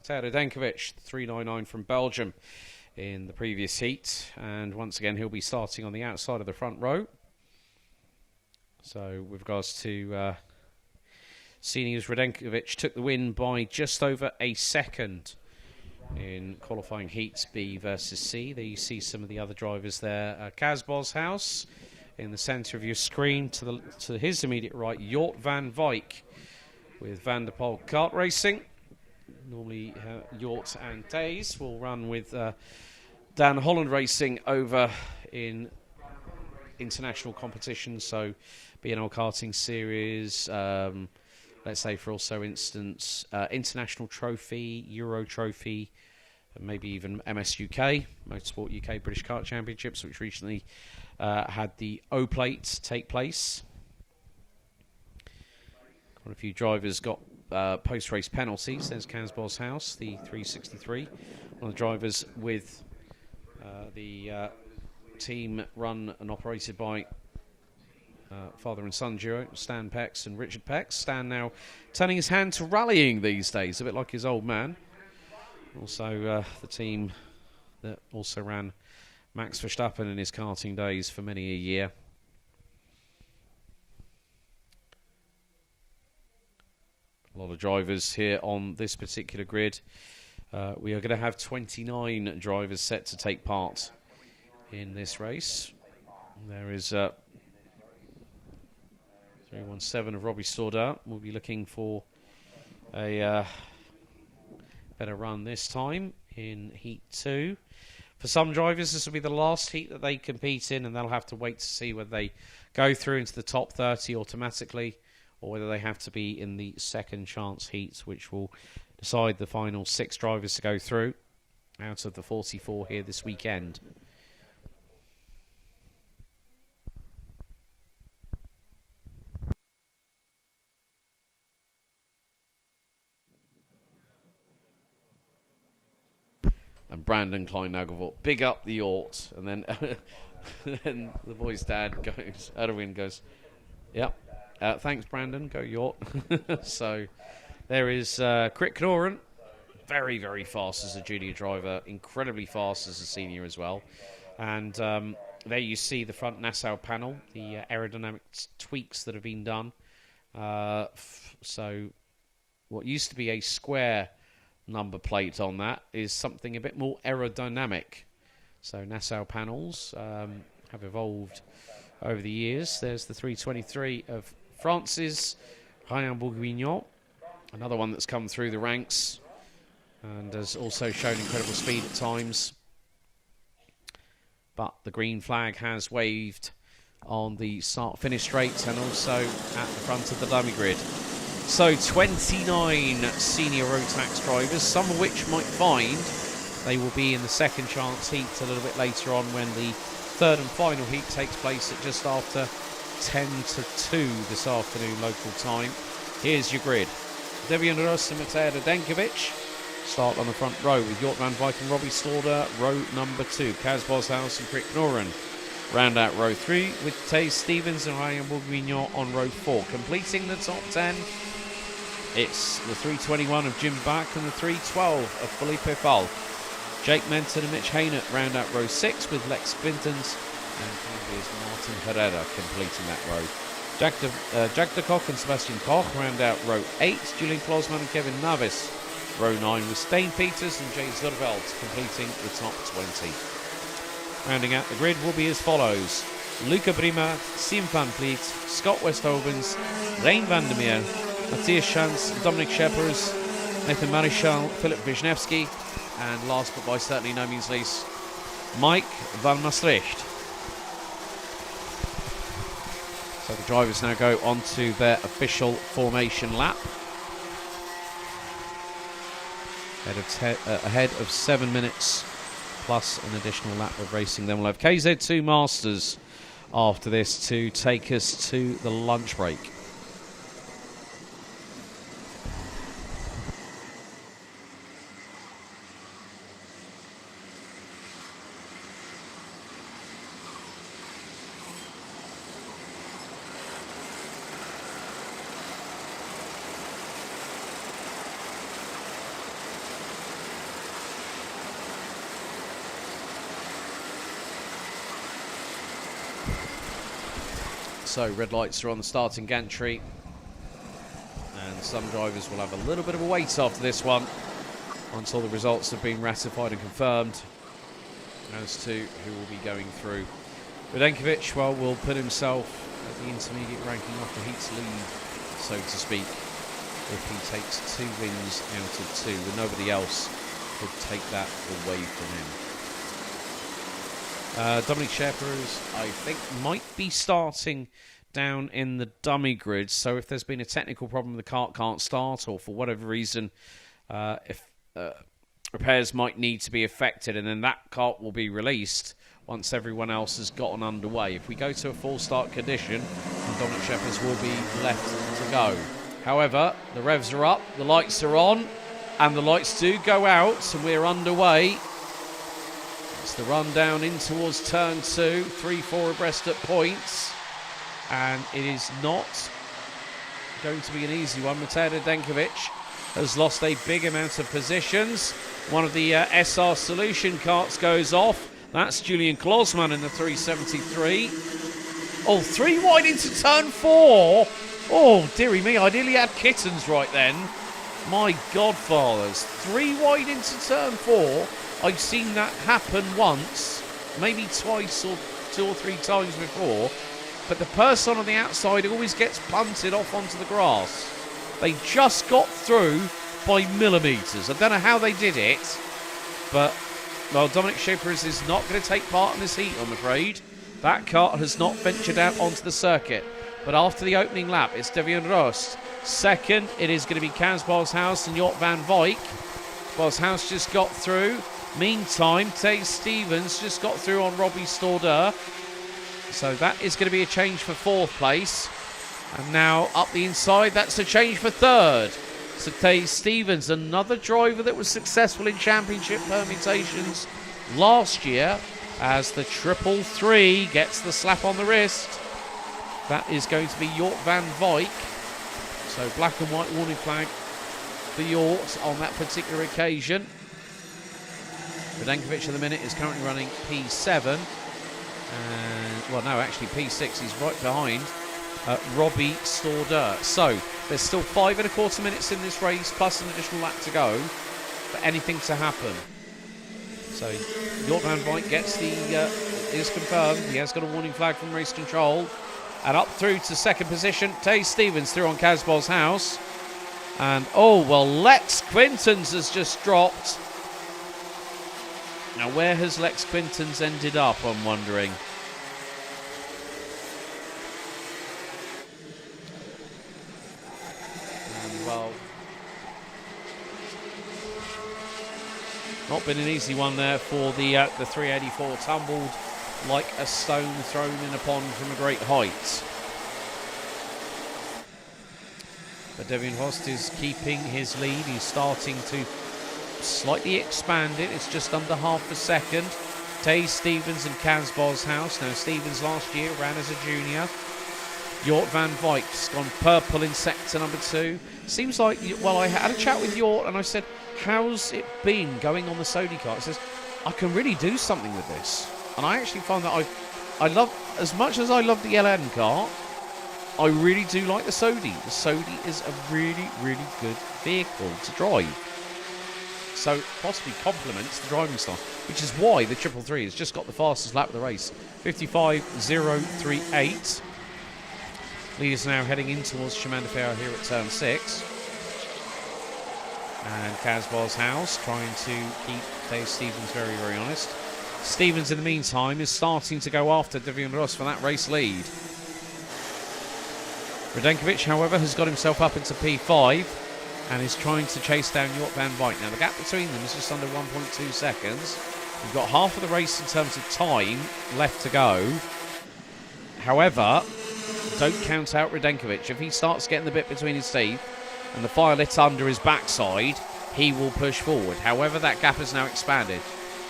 Tadej Dankovic, 399 from Belgium in the previous heat. And once again, he'll be starting on the outside of the front row. So with regards to seniors, Radenkovic took the win by just over a second in qualifying heats B versus C. There you see some of the other drivers there. Kaz Boshouse in the centre of your screen. To his immediate right, Jort van Wyk with Van der Poel kart racing. Normally Jort and Days will run with Dan Holland Racing over in international competitions, so B&L Karting Series, let's say for also instance International Trophy, Euro Trophy, and maybe even MS UK, Motorsport UK British Kart Championships, which recently had the O Plate take place. Quite a few drivers got post-race penalties. There's Kaz Boshouse, the 363. One of the drivers with the team run and operated by father and son duo, Stan Pex and Richard Pex. Stan now turning his hand to rallying these days, a bit like his old man. Also the team that also ran Max Verstappen in his karting days for many a year. A lot of drivers here on this particular grid. We are going to have 29 drivers set to take part in this race. There is 317 of Robbie Stordart. We'll be looking for a better run this time in Heat 2. For some drivers, this will be the last heat that they compete in, and they'll have to wait to see whether they go through into the top 30 automatically, or whether they have to be in the second chance heats, which will decide the final 6 drivers to go through out of the 44 here this weekend. And Brandon Klein-Nagelvoort, big up the yacht. And then, then the boy's dad goes, Erwin goes, yep, thanks Brandon, go yacht. So there is Krit Knorren, very, very fast as a junior driver, incredibly fast as a senior as well. And there you see the front Nassau panel, the aerodynamic tweaks that have been done. So what used to be a square number plate on that is something a bit more aerodynamic. So Nassau panels have evolved over the years. There's the 323 of France's Ryan Bourguignon, another one that's come through the ranks and has also shown incredible speed at times. But the green flag has waved on the start-finish straight and also at the front of the dummy grid. So 29 senior Rotax drivers, some of which might find they will be in the second chance heat a little bit later on when the third and final heat takes place at just after 10 to 2 this afternoon local time. Here's your grid. Devian Ross and Matej Denkovic start on the front row with Jort van Wijk and Robbie Slaughter, row number 2. Kaz Boshouse and Krit Knorren round out row 3 with Tay Stevens and Ryan Bourguignon on row 4. Completing the top 10, it's the 321 of Jim Bach and the 312 of Felipe Fall. Jake Menton and Mitch Haynett round out row 6 with Lex Quintans and Colombia's Martin Herrera completing that row. Jack de Kock and Sebastian Koch round out row 8. Julian Klosman and Kevin Navis row 9 with Stain Peters and Jay Zurveld completing the top 20. Rounding out the grid will be as follows: Luca Brima, Sim van Vliet, Scott Westhovens, Rein van der Meer, Matthias Schantz, Dominic Scheppers, Nathan Marichal, Philip Wisniewski, and last but by certainly no means least, Mike van Maastricht. So the drivers now go onto their official formation lap. Ahead of 7 minutes plus an additional lap of racing. Then we'll have KZ2 Masters after this to take us to the lunch break. So red lights are on the starting gantry, and some drivers will have a little bit of a wait after this one until the results have been ratified and confirmed as to who will be going through. Radenkovic, well, will put himself at the intermediate ranking off the heat's lead, so to speak, if he takes 2 wins out of 2, and nobody else could take that away from him. Dominic Scheppers, I think, might be starting down in the dummy grid. So if there's been a technical problem, the cart can't start, or for whatever reason, if repairs might need to be effected, and then that cart will be released once everyone else has gotten underway. If we go to a full start condition, Dominic Scheppers will be left to go. However, the revs are up, the lights are on, and the lights do go out, and we're underway. It's the run down in towards turn 2, 3-4 abreast at points, and it is not going to be an easy one. Matej Denkovic has lost a big amount of positions. One of the SR Solution carts goes off. That's Julian Klosman in the 373. Oh, 3 wide into turn 4. Oh, dearie me, I nearly had kittens right then. My godfathers. 3 wide into turn 4. I've seen that happen once, maybe twice or 2 or 3 times before, but the person on the outside always gets punted off onto the grass. They just got through by millimetres. I don't know how they did it, but, well, Dominic Schippers is not going to take part in this heat, I'm afraid. That kart has not ventured out onto the circuit. But after the opening lap, it's Devian Rost. Second, it is going to be Kaz Boshouse and Jort van Wyk. Boshouse just got through. Meantime, Tay Stevens just got through on Robbie Stordeur. So that is going to be a change for fourth place. And now up the inside, that's a change for third. So Tay Stevens, another driver that was successful in championship permutations last year, as the 333 gets the slap on the wrist. That is going to be Jort van Wyk. So black and white warning flag for Jort on that particular occasion. Radenkovic at the minute is currently running P7. And, well, no, actually P6. He's right behind Robbie Stordeur. So there's still 5 1/4 minutes in this race, plus an additional lap to go for anything to happen. So Jort van Wyk gets is confirmed. He has got a warning flag from race control. And up through to second position, Tay Stevens through on Kaz Boshouse. And, oh, well, Lex Quintons has just dropped. Now, where has Lex Quintons ended up, I'm wondering? And, well, not been an easy one there for the 384. Tumbled like a stone thrown in a pond from a great height. But Devian Host is keeping his lead. He's starting to slightly expand it. It's just under half a second. Tay Stevens and Kaz Boshouse. Now, Stevens last year ran as a junior. Jort van Wyk's gone purple in sector number 2. Seems like, well, I had a chat with Jort and I said, how's it been going on the Sodi kart? He says, I can really do something with this. And I actually find that I love, as much as I love the LN kart, I really do like the Sodi. The Sodi is a really, really good vehicle to drive. So possibly complements the driving style, which is why the 333 has just got the fastest lap of the race. 55.038. Leaders now heading in towards Chemin de Fer here at turn 6. And Kaz Boshouse trying to keep Dave Stevens very, very honest. Stevens, in the meantime, is starting to go after Devian Ross for that race lead. Radenkovic, however, has got himself up into P5 and is trying to chase down Jort van Wyk. Now, the gap between them is just under 1.2 seconds. We've got half of the race in terms of time left to go. However, don't count out Radenkovic. If he starts getting the bit between his teeth and the fire lit under his backside, he will push forward. However, that gap has now expanded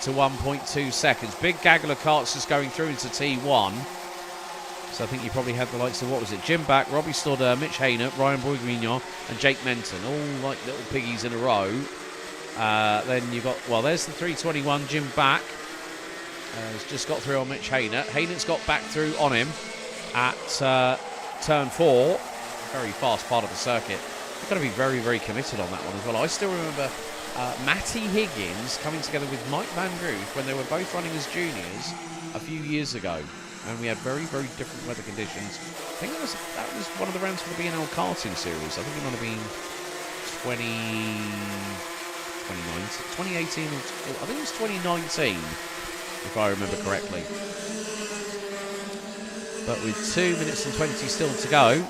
to 1.2 seconds. Big gaggle of karts just going through into T1. So I think you probably had the likes of, what was it, Jim Back, Robbie Stordeur, Mitch Haynett, Ryan Bourguignon and Jake Menton, all like little piggies in a row. Then you've got, well, there's the 321, Jim Back. Has just got through on Mitch Haynett. Haynett's got back through on him at turn 4. Very fast part of the circuit. You've got to be very, very committed on that one as well. I still remember Matty Higgins coming together with Mike Van Groot when they were both running as juniors a few years ago. And we had very, very different weather conditions. I think that was one of the rounds for the B&L karting series. I think it might have been 2018. I think it was 2019, if I remember correctly. But with 2 minutes and 20 still to go,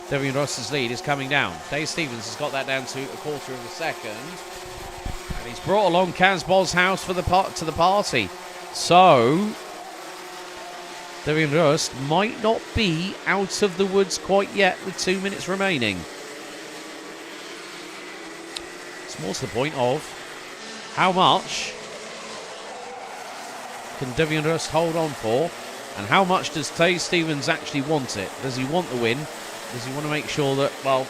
Devian Ross's lead is coming down. Dave Stevens has got that down to a quarter of a second. And he's brought along Kaz Boshouse to the party. So Devian Ross might not be out of the woods quite yet with 2 minutes remaining. It's more to the point of how much can Devian Ross hold on for, and how much does Tay Stevens actually want it? Does he want the win? Does he want to make sure that, well,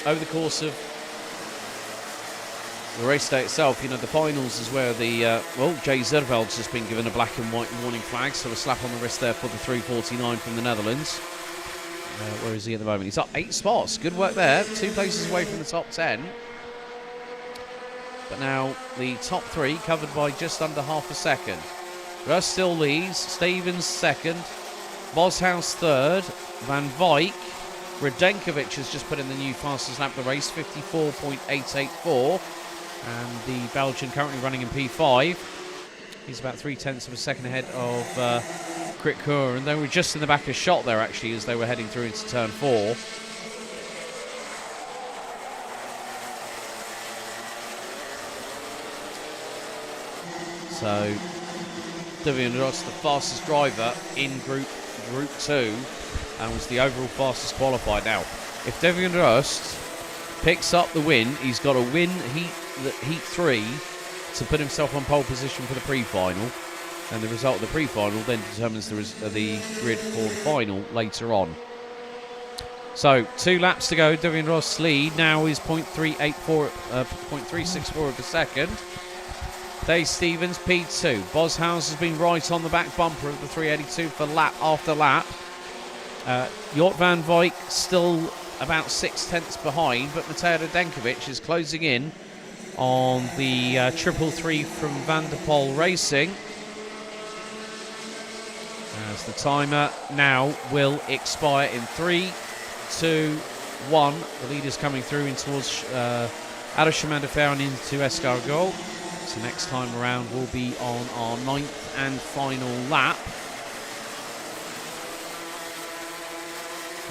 over the course of the race day itself, you know, the finals is where the, well, Jay Zerveld's just been given a black and white warning flag, so a slap on the wrist there for the 349 from the Netherlands. Where is he at the moment? He's up 8 spots. Good work there. 2 places away from the top 10. But now the top 3 covered by just under half a second. Russ still leads. Stevens second. Boshouse third. Van Wyk. Radenkovic has just put in the new fastest lap of the race, 54.884. And the Belgian currently running in P5. He's about 0.3 of a second ahead of Kritkour. And they were just in the back of shot there, actually, as they were heading through into turn 4. So, Devian Ross, the fastest driver in Group 2, and was the overall fastest qualified. Now, if Devian Rust picks up the win, he's got to win Heat 3 to put himself on pole position for the pre-final, and the result of the pre-final then determines the grid for the final later on. So, 2 laps to go. Devian Rust's lead now is 0.364 of a second. Dave Stevens, P2. Boshouse has been right on the back bumper of the 382 for lap after lap. Jort van Wyk still about 0.6 behind, but Mateo Radenkovic is closing in on the 333 from Van der Poel Racing. As the timer now will expire in 3, 2, 1. The leader's coming through in towards out of Chemin de Fer and into Escargot. So next time around we'll be on our 9th and final lap.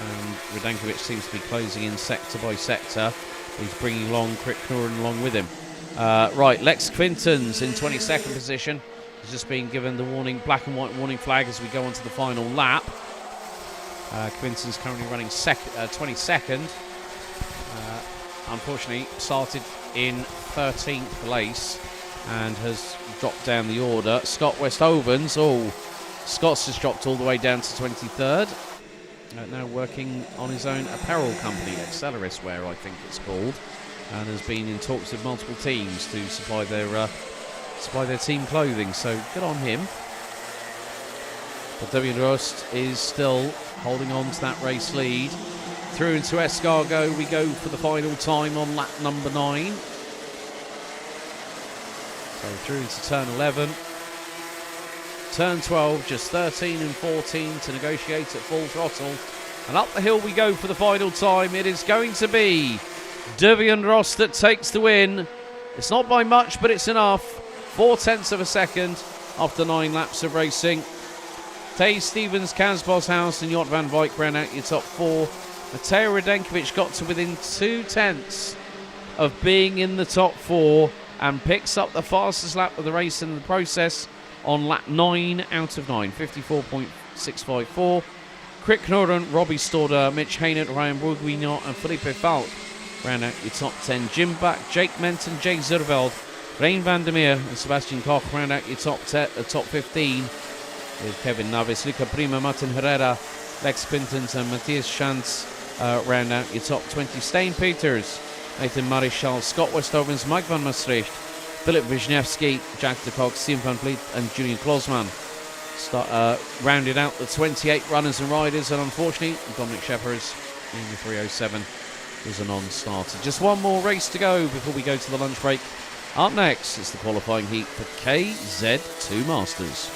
And Radenkovic seems to be closing in sector by sector. He's bringing along Kritkour along with him. Right, Lex Quintons in 22nd position. He's just been given the warning, black and white warning flag as we go on to the final lap. Quintons currently running 22nd. Unfortunately, started in 13th place and has dropped down the order. Scott Westovens, Scott's just dropped all the way down to 23rd. Now working on his own apparel company, Acceleris Wear, I think it's called, and has been in talks with multiple teams to supply their team clothing. So good on him. But Devian Rust is still holding on to that race lead. Through into Escargot we go for the final time on lap number 9. So through into turn 11. Turn 12, just 13 and 14 to negotiate at full throttle. And up the hill we go for the final time. It is going to be Devian Rust that takes the win. It's not by much, but it's enough. 0.4 of a second after 9 laps of racing. Tay Stevens, Kaz Boshouse and Jort van Wyk ran out your top 4. Mateo Radenkovic got to within 0.2 of being in the top 4 and picks up the fastest lap of the race in the process on lap 9 out of 9, 54.654. Crick Noren, Robbie Storder, Mitch Haynett, Ryan Bourguignon and Felipe Falk ran out your top 10. Jim Back, Jake Menton, Jay Zurveld, Rein van der Meer and Sebastian Koch ran out your top 15. With Kevin Navis, Luca Prima, Martin Herrera, Lex Quintons and Matthias Schantz ran out your top 20. Stain Peters, Nathan Marischal, Scott Westovens, Mike van Maastricht, Philip Wisniewski, Jack de Kock, Sim van Vliet and Julian Klosman rounded out the 28 runners and riders, and unfortunately Dominic Shepherd's in the 307 was a non-starter. Just one more race to go before we go to the lunch break. Up next is the qualifying heat for KZ2 Masters.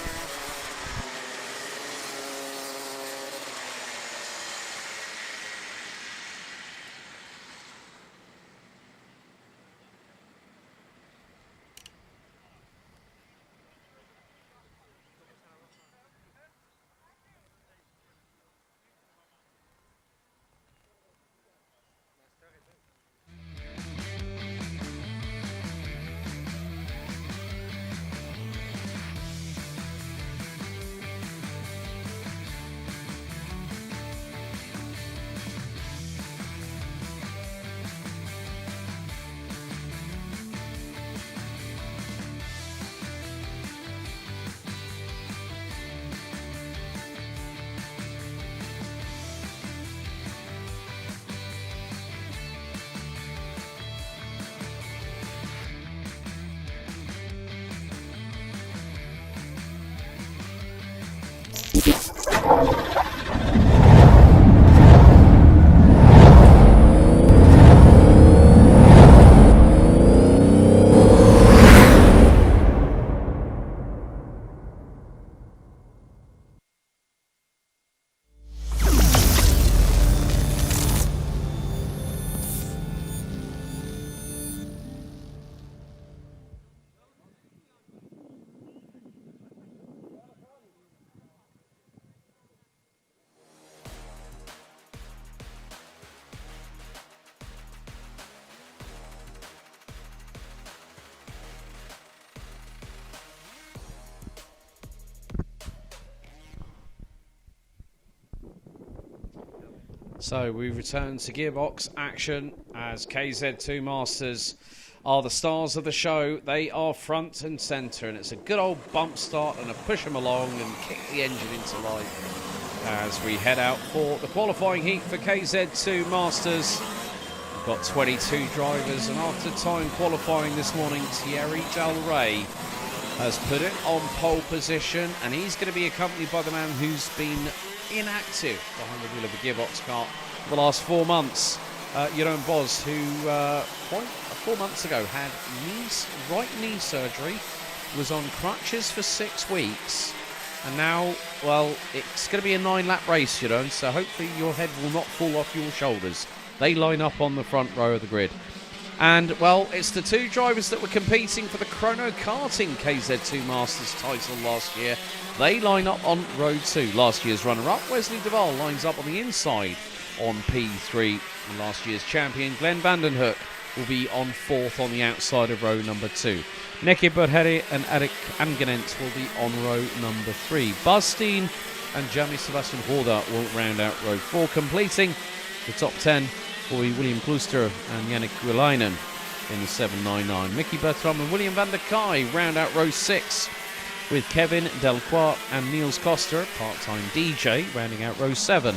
So we return to gearbox action as KZ2 Masters are the stars of the show. They are front and centre, and it's a good old bump start and a push them along and kick the engine into life as we head out for the qualifying heat for KZ2 Masters. We've got 22 drivers, and after time qualifying this morning, Thierry Del Rey has put it on pole position, and he's going to be accompanied by the man who's been inactive behind the wheel of a gearbox car for the last 4 months, Jeroen Bos, who 4 months ago had right knee surgery, was on crutches for 6 weeks, and now, well, it's going to be a 9-lap race, Jeroen, so hopefully your head will not fall off your shoulders. They line up on the front row of the grid. And, well, it's the two drivers that were competing for the Chrono Karting KZ2 Masters title last year. They line up on row 2. Last year's runner-up, Wesley Duval, lines up on the inside on P3. And last year's champion, Glenn Vandenhoek, will be on 4th on the outside of row number 2. Neki Berheri and Erik Angenent will be on row number 3. Bastien and Jamie Sebastian Horda will round out row 4, completing the top 10 will be William Klooster and Yannick Wielainen in the 799. Mickey Bertram and William van der Kai round out row 6, with Kevin Delcroix and Niels Koster, part-time DJ, rounding out row 7.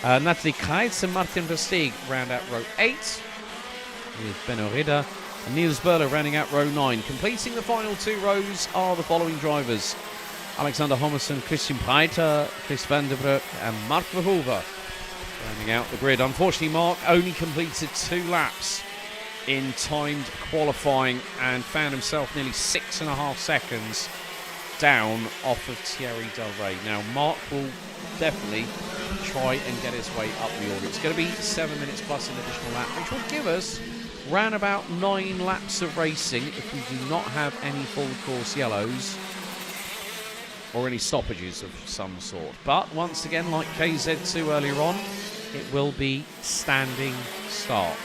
Natalie Kreitz and Martin Versteeg round out row 8, with Benno Ridder and Niels Berler rounding out row 9. Completing the final 2 rows are the following drivers: Alexander Homerson, Christian Breiter, Chris van der Broek and Mark Verhoeven rounding out the grid. Unfortunately, Mark only completed 2 laps in timed qualifying and found himself nearly 6.5 seconds down off of Thierry Del Rey. Now, Mark will definitely try and get his way up the order. It's going to be 7 minutes plus an additional lap, which will give us round about 9 laps of racing if we do not have any full course yellows or any stoppages of some sort. But once again, like KZ2 earlier on, it will be standing start.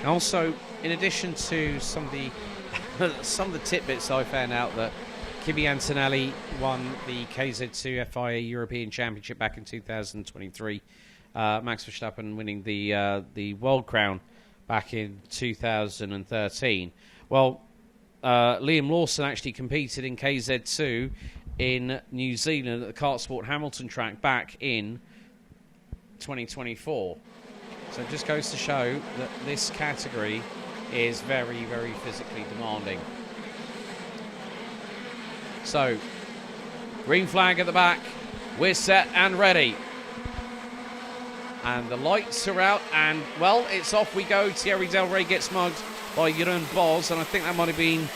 Also, in addition to some of the tidbits, I found out that Kimi Antonelli won the KZ2 FIA European Championship back in 2023. Max Verstappen winning the World Crown back in 2013. Well, Liam Lawson actually competed in KZ2 in New Zealand at the Kartsport Hamilton track back in 2024. So it just goes to show that this category is very, very physically demanding. So, green flag at the back. We're set and ready. And the lights are out, and, well, it's off we go. Thierry Del Rey gets mugged by Jeroen Bos, and I think that might have been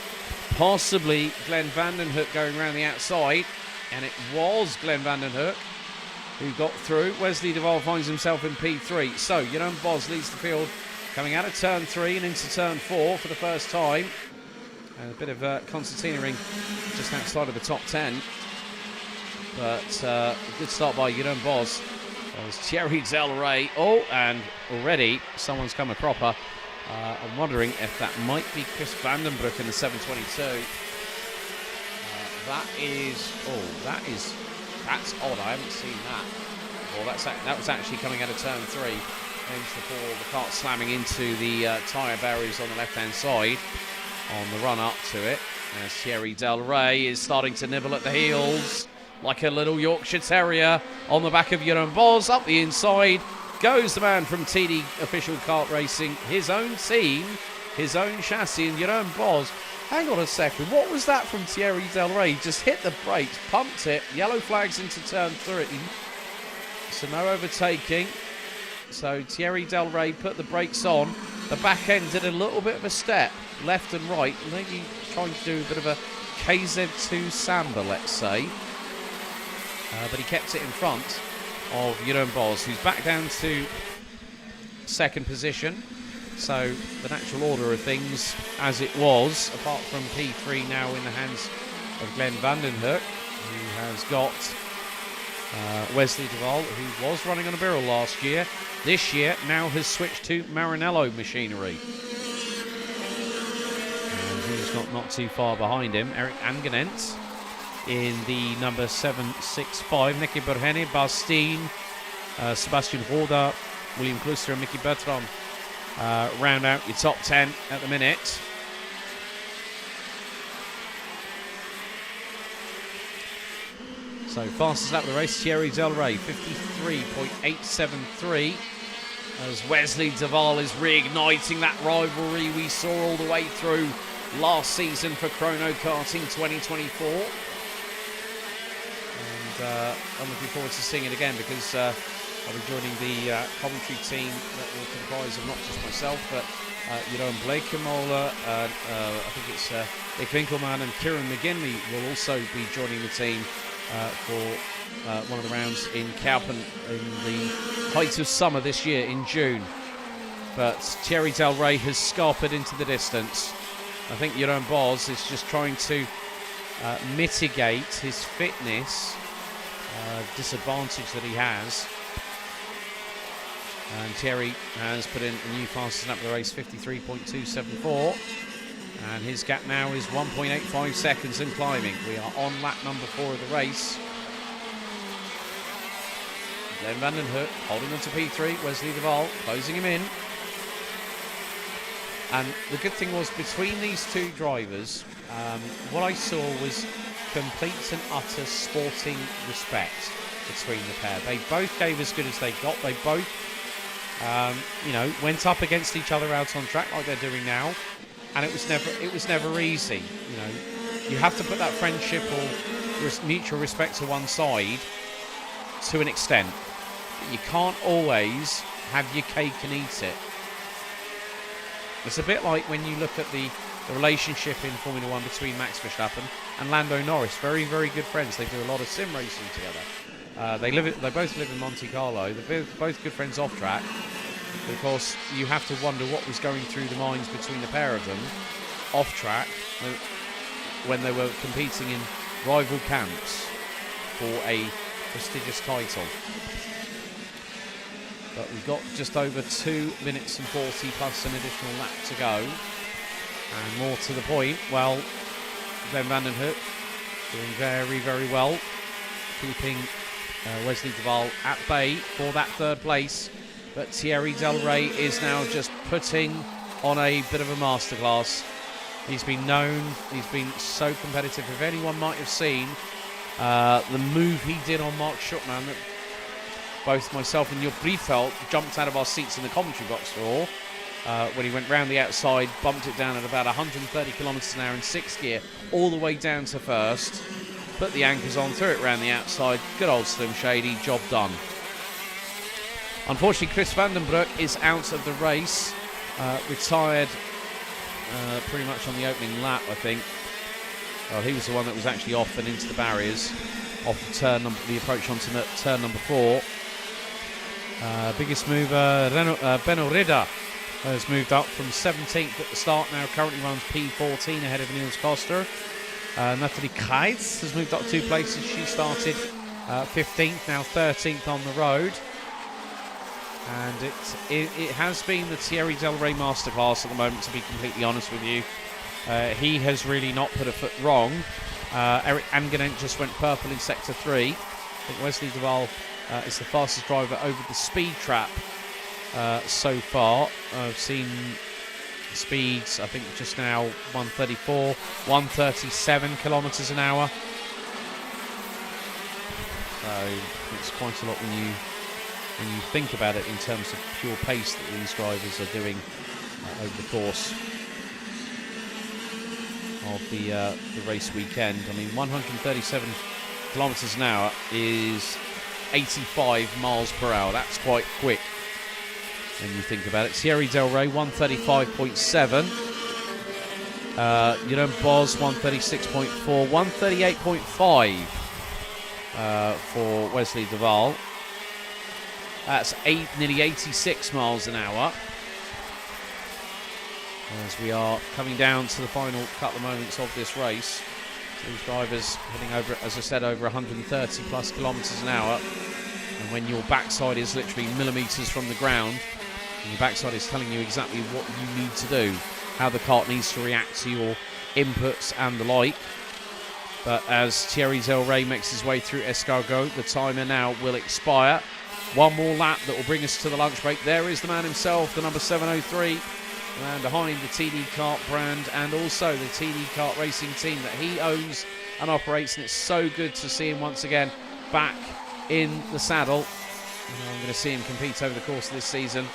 possibly Glenn Vandenhoek going around the outside. And it was Glenn Vandenhoek who got through. Wesley Duval finds himself in P3. So, Jeroen Bos leads the field coming out of turn 3 and into turn 4 for the first time. And a bit of concertinaing just outside of the top 10. But a good start by Jeroen Bos. There's Thierry Del Rey. Oh, and already someone's come a cropper. I'm wondering if that might be Chris Vandenbroek in the 722. That's odd. I haven't seen that. Well, that was actually coming out of turn 3. Before the cart slamming into the tyre barriers on the left-hand side on the run-up to it. As Thierry Del Rey is starting to nibble at the heels like a little Yorkshire Terrier on the back of Jeroen Bos. Up the inside goes the man from TD Official Kart Racing, his own team, his own chassis, and Jeroen Bos Hang on a second. What was that from Thierry Del Rey? Just hit the brakes, pumped it. Yellow flags into turn 3. So no overtaking. So Thierry Del Rey put the brakes on. The back end did a little bit of a step, left and right. Maybe trying to do a bit of a KZ2 Samba, let's say. But he kept it in front of Jeroen Bos, who's back down to second position. So the natural order of things as it was, apart from P3 now in the hands of Glenn van den Hoek, who has got Wesley Duval, who was running on a barrel last year. This year now has switched to Maranello machinery. And he's not too far behind him. Eric Angenent in the number 765. Nicky Berhene, Bastien, Sebastian Roda, William Kluster and Mickey Bertram round out your top 10 at the minute. So fastest lap of the race, Thierry Del Rey, 53.873. As Wesley Duval is reigniting that rivalry we saw all the way through last season for Chrono Karting 2024. And I'm looking forward to seeing it again because I'll be joining the commentary team that will comprise of not just myself, but Jeroen Blekemolen, I think it's Dick Winkelman and Kieran McGinley will also be joining the team for one of the rounds in Kaupen in the height of summer this year in June. But Thierry Del Rey has scarpered into the distance. I think Jeroen Bos is just trying to mitigate his fitness disadvantage that he has. And Thierry has put in a new fastest lap of the race, 53.274. And his gap now is 1.85 seconds and climbing. We are on lap number 4 of the race. Glenn van den Hoek holding on to P3. Wesley Duval closing him in. And the good thing was, between these two drivers, what I saw was complete and utter sporting respect between the pair. They both gave as good as they got. They both, went up against each other out on track like they're doing now. And it was never easy. You have to put that friendship or mutual respect to one side to an extent. You can't always have your cake and eat it. It's a bit like when you look at the relationship in Formula 1 between Max Verstappen and Lando Norris. Very, very good friends. They do a lot of sim racing together. They both live in Monte Carlo. They're both good friends off track. But of course, you have to wonder what was going through the minds between the pair of them off track when they were competing in rival camps for a prestigious title. But we've got just over 2 minutes and 40 plus an additional lap to go. And more to the point, well, Glenn van den Hoek doing very, very well, keeping Wesley Duval at bay for that third place. But Thierry Del Rey is now just putting on a bit of a masterclass. He's been known, he's been so competitive. If anyone might have seen the move he did on Mark Schuckmann, that both myself and Joop Briefeld jumped out of our seats in the commentary box for, when he went round the outside, bumped it down at about 130 kilometres an hour in 6th gear, all the way down to first, put the anchors on, threw it round the outside. Good old Slim Shady, job done. Unfortunately, Chris van den Broek is out of the race, retired pretty much on the opening lap, I think. Well, he was the one that was actually off and into the barriers, off the approach onto turn number 4. Biggest mover, Benno Ridder, has moved up from 17th at the start, now currently runs P14 ahead of Niels Koster. Natalie Kreitz has moved up 2 places. She started 15th, now 13th on the road. And it has been the Thierry Del Rey masterclass at the moment, to be completely honest with you. He has really not put a foot wrong. Eric Angenent just went purple in Sector 3. I think Wesley Duval is the fastest driver over the speed trap so far. I've seen speeds, I think just now 134, 137 kilometres an hour. So it's quite a lot when you think about it in terms of pure pace that these drivers are doing over the course of the race weekend. I mean, 137 kilometres an hour is 85 miles per hour. That's quite quick when you think about it. Thierry Del Rey, 135.7. Jeroen Bos, 136.4. 138.5 for Wesley de Waal. That's nearly 86 miles an hour. As we are coming down to the final couple of moments of this race. These drivers heading over, as I said, over 130 plus kilometres an hour. And when your backside is literally millimetres from the ground, and your backside is telling you exactly what you need to do, how the kart needs to react to your inputs and the like. But as Thierry Del Rey makes his way through Escargot, the timer now will expire. One more lap that will bring us to the lunch break. There is the man himself, the number 703. And behind the TD Kart brand and also the TD Kart racing team that he owns and operates, and it's so good to see him once again back in the saddle. I'm going to see him compete over the course of this season.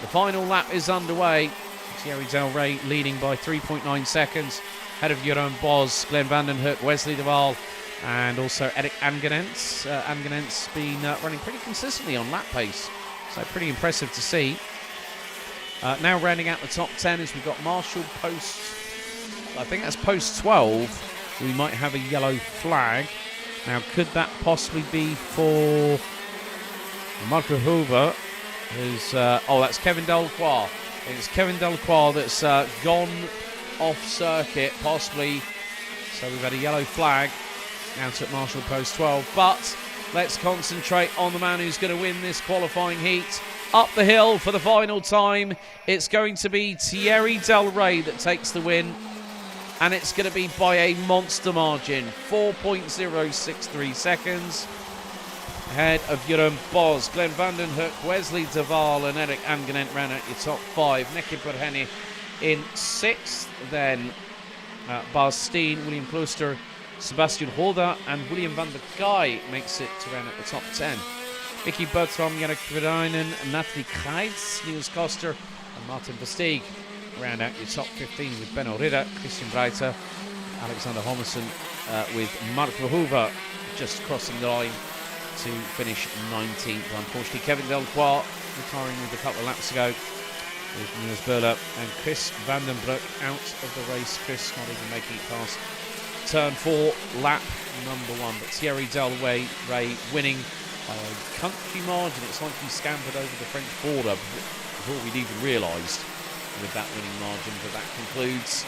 The final lap is underway. Thierry Del Rey leading by 3.9 seconds ahead of Jeroen Bos, Glenn van den Hoek, Wesley de Waal and also Erik Angenens. Angenens been running pretty consistently on lap pace, so pretty impressive to see. Now rounding out the top 10 is we've got Marshall post, I think that's post 12. We might have a yellow flag. Now could that possibly be for Marco Hoover? That's Kevin Delacroix. It's Kevin Delacroix that's gone off circuit possibly. So we've had a yellow flag out at Marshall post 12. But let's concentrate on the man who's going to win this qualifying heat. Up the hill for the final time, it's going to be Thierry Del Rey that takes the win, and it's going to be by a monster margin, 4.063 seconds ahead of Jeroen Bos, Glenn van den Hoek, Wesley de Waal and Erik Angenent round out your top 5. Nicky Burheni in 6th, then Bas Steen, William Klooster, Sebastian Holder and William van der Gaai makes it to round out the top 10. Vicky Bertram, Jannik Verheyen, Natalie Kreitz, Niels Koster and Martin Versteeg round out your top 15 with Benno Ridder, Christian Breiter, Alexander Homerson with Mark Verhoeven just crossing the line to finish 19th. Unfortunately, Kevin Delacroix retiring with a couple of laps ago with Niels Berler and Chris van den Broek out of the race. Chris not even making it past turn 4, lap number 1. But Thierry Del Rey winning by a country margin. It's like he scampered over the French border before we'd even realised with that winning margin. But that concludes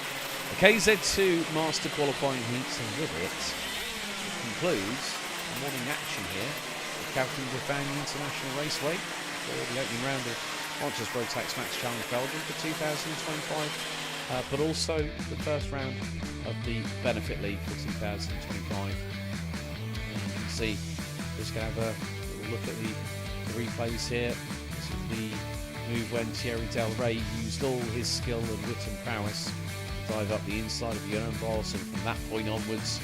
the KZ2 Master Qualifying Heats, and with it concludes the morning action here at Karting International Raceway for the opening round of not just Rotax Max Challenge Belgium for 2025, but also the first round of the Benefit League for 2025. And you can see just going to have a little look at the replays here. This is the move when Thierry Del Rey used all his skill and wit and prowess to dive up the inside of Jeroen Bos, and from that point onwards,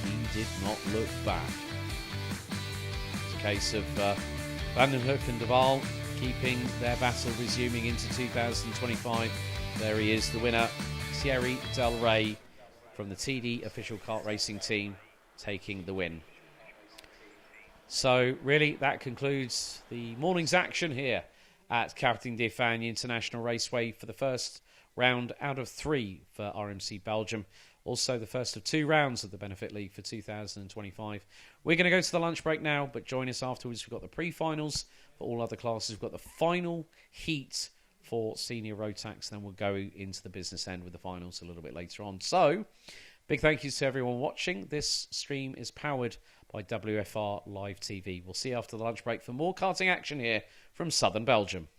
he did not look back. It's a case of Van den Hoek and de Waal keeping their battle, resuming into 2025. There he is, the winner, Thierry Del Rey from the TD official kart racing team, taking the win. So really that concludes the morning's action here at Karting International Raceway for the first round out of 3 for RMC Belgium. Also the first of 2 rounds of the Benefit League for 2025. We're going to go to the lunch break now, but join us afterwards. We've got the pre-finals for all other classes. We've got the final heat for senior Rotax, then we'll go into the business end with the finals a little bit later on. So big thank you to everyone watching. This stream is powered by WFR Live TV. We'll see you after the lunch break for more karting action here from southern Belgium.